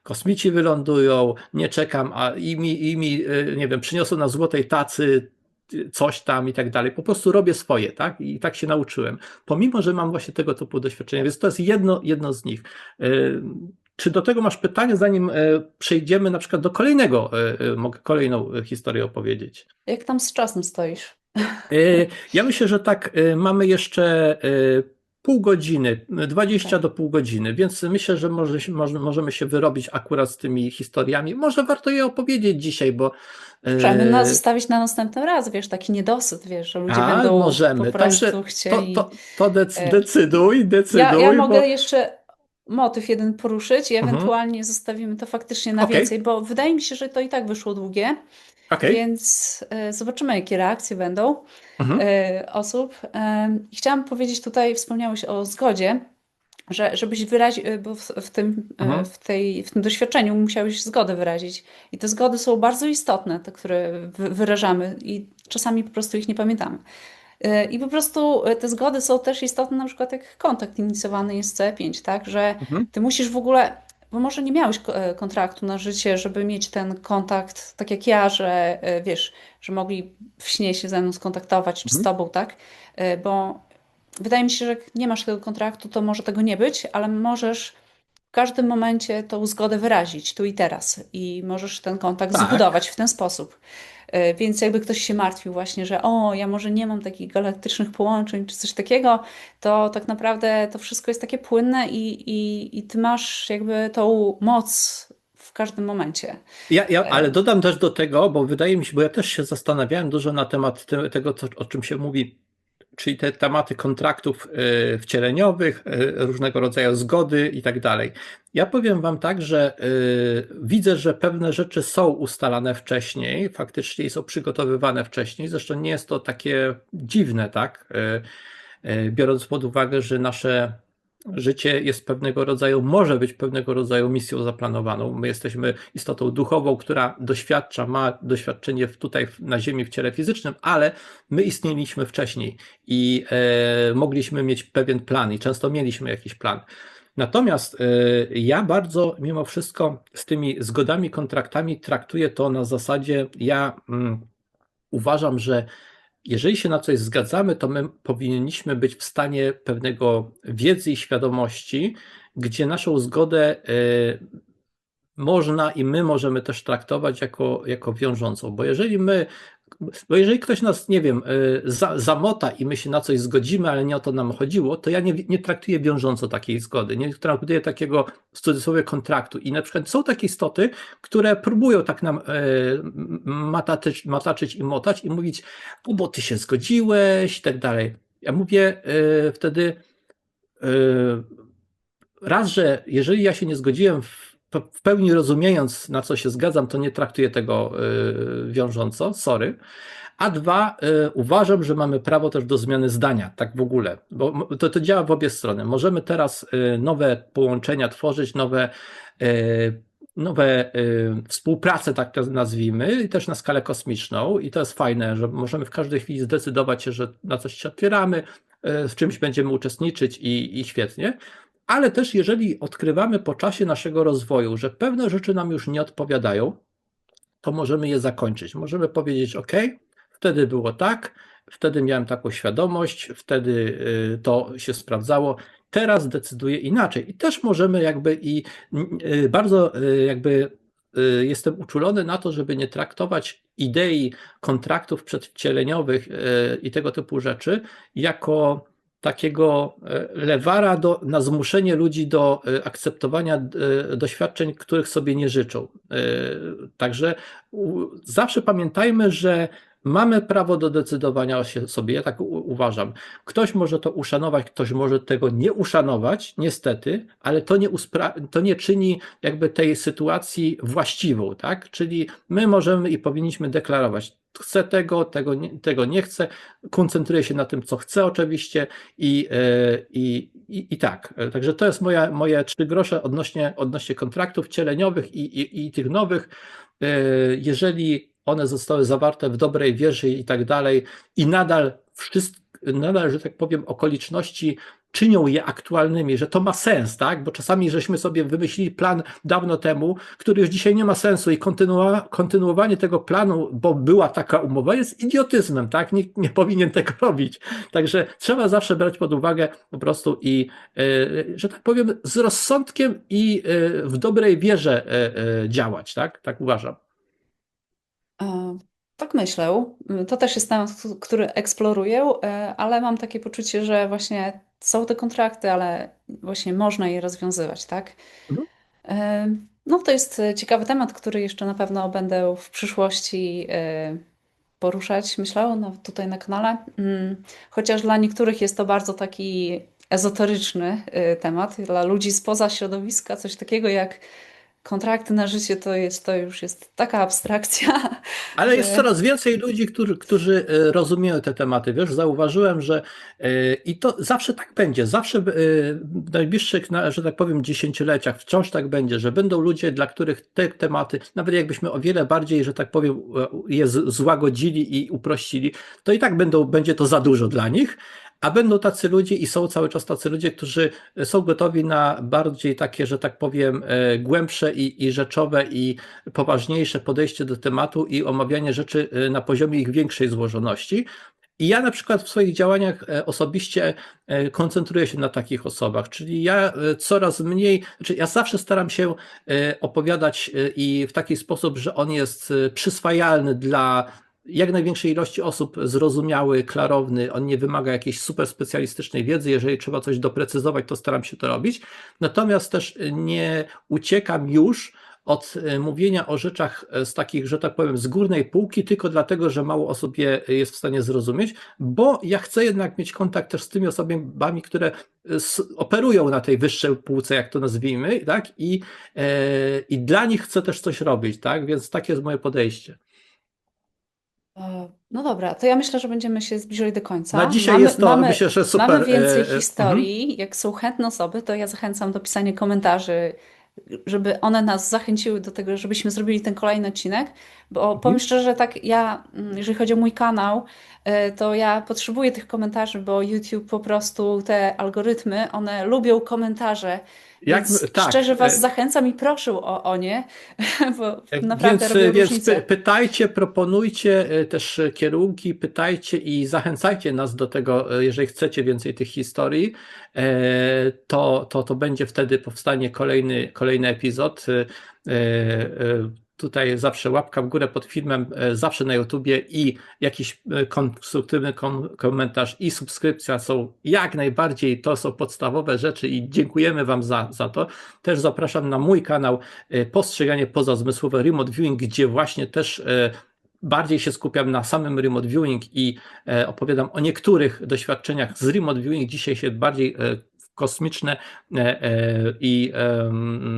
kosmici wylądują, nie czekam, a nie wiem, przyniosą na złotej tacy coś tam i tak dalej. Po prostu robię swoje, tak? I tak się nauczyłem. Pomimo, że mam właśnie tego typu doświadczenia, więc to jest jedno z nich. Czy do tego masz pytanie, zanim przejdziemy na przykład do kolejnego, mogę kolejną historię opowiedzieć? Jak tam z czasem stoisz? Ja myślę, że tak, mamy jeszcze pół godziny, 20 do pół godziny, więc myślę, że możemy się wyrobić akurat z tymi historiami. Może warto je opowiedzieć dzisiaj, bo Możemy zostawić na następny raz, wiesz, taki niedosyt, wiesz, że ludzie A, będą po możemy. prostu Także chcieli. decyduj, Ja decyduj, mogę bo... jeszcze motyw jeden poruszyć i Mhm. ewentualnie zostawimy to faktycznie na Okej, więcej, bo wydaje mi się, że to i tak wyszło długie, okej. więc zobaczymy, jakie reakcje będą Mhm. osób. I chciałam powiedzieć tutaj, wspomniałeś o zgodzie, że żebyś wyraził, bo w tym, Mhm. w tym doświadczeniu musiałeś zgodę wyrazić. I te zgody są bardzo istotne, te, które wyrażamy i czasami po prostu ich nie pamiętamy. I po prostu te zgody są też istotne, na przykład jak kontakt inicjowany jest C5, tak? Że Mhm. ty musisz w ogóle, bo może nie miałeś kontraktu na życie, żeby mieć ten kontakt, tak jak ja, że wiesz, że mogli w śnie się ze mną skontaktować, czy z Mhm. tobą, tak? Bo wydaje mi się, że jak nie masz tego kontraktu, to może tego nie być, ale możesz w każdym momencie tą zgodę wyrazić, tu i teraz. I możesz ten kontakt zbudować Tak. w ten sposób. Więc jakby ktoś się martwił właśnie, że o, ja może nie mam takich galaktycznych połączeń czy coś takiego, to tak naprawdę to wszystko jest takie płynne i ty masz jakby tą moc w każdym momencie. Ale E, dodam też do tego, bo wydaje mi się, bo ja też się zastanawiałem dużo na temat tego, o czym się mówi, czyli te tematy kontraktów wcieleniowych, różnego rodzaju zgody i tak dalej. Ja powiem Wam tak, że widzę, że pewne rzeczy są ustalane wcześniej, faktycznie są przygotowywane wcześniej. Zresztą nie jest to takie dziwne, tak? Biorąc pod uwagę, że nasze życie jest pewnego rodzaju, może być pewnego rodzaju misją zaplanowaną. My jesteśmy istotą duchową, która doświadcza, ma doświadczenie tutaj na Ziemi w ciele fizycznym, ale my istnieliśmy wcześniej i mogliśmy mieć pewien plan i często mieliśmy jakiś plan. Natomiast ja bardzo mimo wszystko z tymi zgodami, kontraktami traktuję to na zasadzie, uważam, że jeżeli się na coś zgadzamy, to my powinniśmy być w stanie pewnego wiedzy i świadomości, gdzie naszą zgodę można i my możemy też traktować jako wiążącą, bo jeżeli ktoś nas, nie wiem, zamota i my się na coś zgodzimy, ale nie o to nam chodziło, to ja nie traktuję wiążąco takiej zgody, nie traktuję takiego w cudzysłowie kontraktu. I na przykład są takie istoty, które próbują tak nam mataczyć i motać i mówić, o, bo ty się zgodziłeś i tak dalej. Ja mówię wtedy, e, raz, że jeżeli ja się nie zgodziłem w pełni rozumiejąc, na co się zgadzam, to nie traktuję tego wiążąco, sorry. A dwa, uważam, że mamy prawo też do zmiany zdania, tak w ogóle, bo to działa w obie strony. Możemy teraz nowe połączenia tworzyć, nowe współprace, tak to nazwijmy, i też na skalę kosmiczną. I to jest fajne, że możemy w każdej chwili zdecydować się, że na coś się otwieramy, w czymś będziemy uczestniczyć i świetnie. Ale też jeżeli odkrywamy po czasie naszego rozwoju, że pewne rzeczy nam już nie odpowiadają, to możemy je zakończyć. Możemy powiedzieć: OK, wtedy było tak, wtedy miałem taką świadomość, wtedy to się sprawdzało, teraz decyduję inaczej. I też możemy bardzo jestem uczulony na to, żeby nie traktować idei kontraktów przedwcieleniowych i tego typu rzeczy jako takiego lewara na zmuszenie ludzi do akceptowania doświadczeń, których sobie nie życzą. Także zawsze pamiętajmy, że mamy prawo do decydowania o sobie, ja tak uważam. Ktoś może to uszanować, ktoś może tego nie uszanować, niestety, ale to nie czyni jakby tej sytuacji właściwą, tak? Czyli my możemy i powinniśmy deklarować, chcę tego nie chcę, koncentruję się na tym, co chcę oczywiście i tak. Także to jest moje 3 grosze odnośnie kontraktów wcieleniowych i tych nowych. Jeżeli one zostały zawarte w dobrej wierze i tak dalej, i nadal, że tak powiem, okoliczności czynią je aktualnymi, że to ma sens, tak? Bo czasami żeśmy sobie wymyślili plan dawno temu, który już dzisiaj nie ma sensu i kontynuowanie tego planu, bo była taka umowa, jest idiotyzmem, tak? Nikt nie powinien tego robić. Także trzeba zawsze brać pod uwagę po prostu że tak powiem, z rozsądkiem i w dobrej wierze działać, tak? Tak uważam. Tak myślę. To też jest temat, który eksploruję, ale mam takie poczucie, że właśnie są te kontrakty, ale właśnie można je rozwiązywać, tak? Mhm. No, to jest ciekawy temat, który jeszcze na pewno będę w przyszłości poruszać, myślę, no, tutaj na kanale. Chociaż dla niektórych jest to bardzo taki ezoteryczny temat. Dla ludzi spoza środowiska coś takiego jak kontrakty na życie to już jest taka abstrakcja, Ale jest że coraz więcej ludzi, którzy rozumieją te tematy. Wiesz, zauważyłem, że i to zawsze tak będzie, zawsze w najbliższych, że tak powiem, dziesięcioleciach wciąż tak będzie, że będą ludzie, dla których te tematy, nawet jakbyśmy o wiele bardziej, że tak powiem, je złagodzili i uprościli, to i tak będzie to za dużo dla nich. A będą tacy ludzie i są cały czas tacy ludzie, którzy są gotowi na bardziej takie, że tak powiem, głębsze i rzeczowe i poważniejsze podejście do tematu i omawianie rzeczy na poziomie ich większej złożoności. I ja na przykład w swoich działaniach osobiście koncentruję się na takich osobach, czyli ja coraz mniej, znaczy ja zawsze staram się opowiadać i w taki sposób, że on jest przyswajalny dla jak największej ilości osób, zrozumiały, klarowny, on nie wymaga jakiejś super specjalistycznej wiedzy, jeżeli trzeba coś doprecyzować, to staram się to robić, natomiast też nie uciekam już od mówienia o rzeczach z takich, że tak powiem, z górnej półki, tylko dlatego, że mało osób je jest w stanie zrozumieć, bo ja chcę jednak mieć kontakt też z tymi osobami, które operują na tej wyższej półce, jak to nazwijmy, tak? I dla nich chcę też coś robić, tak? Więc takie jest moje podejście. no dobra, to ja myślę, że będziemy się zbliżali do Na końca. dzisiaj jest to, myślę, że Mamy super. więcej Mhm. historii. Jak są chętne osoby, to ja zachęcam do pisania komentarzy, żeby one nas zachęciły do tego, żebyśmy zrobili ten kolejny odcinek. Bo powiem Mhm. szczerze, tak ja, jeżeli chodzi o mój kanał, to ja potrzebuję tych komentarzy, bo YouTube po prostu te algorytmy, one lubią komentarze. Jak, Więc tak. szczerze Was zachęcam i proszę o nie, bo naprawdę Więc, robią więc różnicę. pytajcie, proponujcie też kierunki, pytajcie i zachęcajcie nas do tego, jeżeli chcecie więcej tych historii, to będzie wtedy powstanie kolejny epizod. Tutaj zawsze łapka w górę pod filmem, zawsze na YouTubie i jakiś konstruktywny komentarz i subskrypcja są jak najbardziej, to są podstawowe rzeczy i dziękujemy Wam za to. Też zapraszam na mój kanał Postrzeganie pozazmysłowe Remote Viewing, gdzie właśnie też bardziej się skupiam na samym remote viewing i opowiadam o niektórych doświadczeniach z remote viewing. Dzisiaj się bardziej w kosmiczne i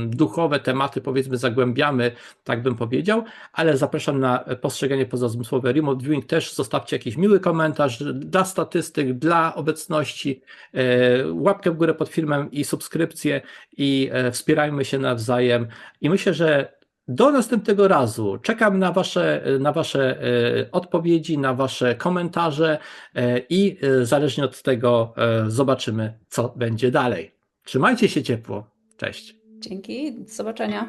duchowe tematy, powiedzmy, zagłębiamy, tak bym powiedział, ale zapraszam na postrzeganie pozazmysłowe remote viewing. Też zostawcie jakiś miły komentarz dla statystyk, dla obecności, łapkę w górę pod filmem i subskrypcję i wspierajmy się nawzajem. I myślę, że do następnego razu czekam na wasze odpowiedzi, na wasze komentarze i zależnie od tego zobaczymy, co będzie dalej. Trzymajcie się ciepło. Cześć. Dzięki, do zobaczenia.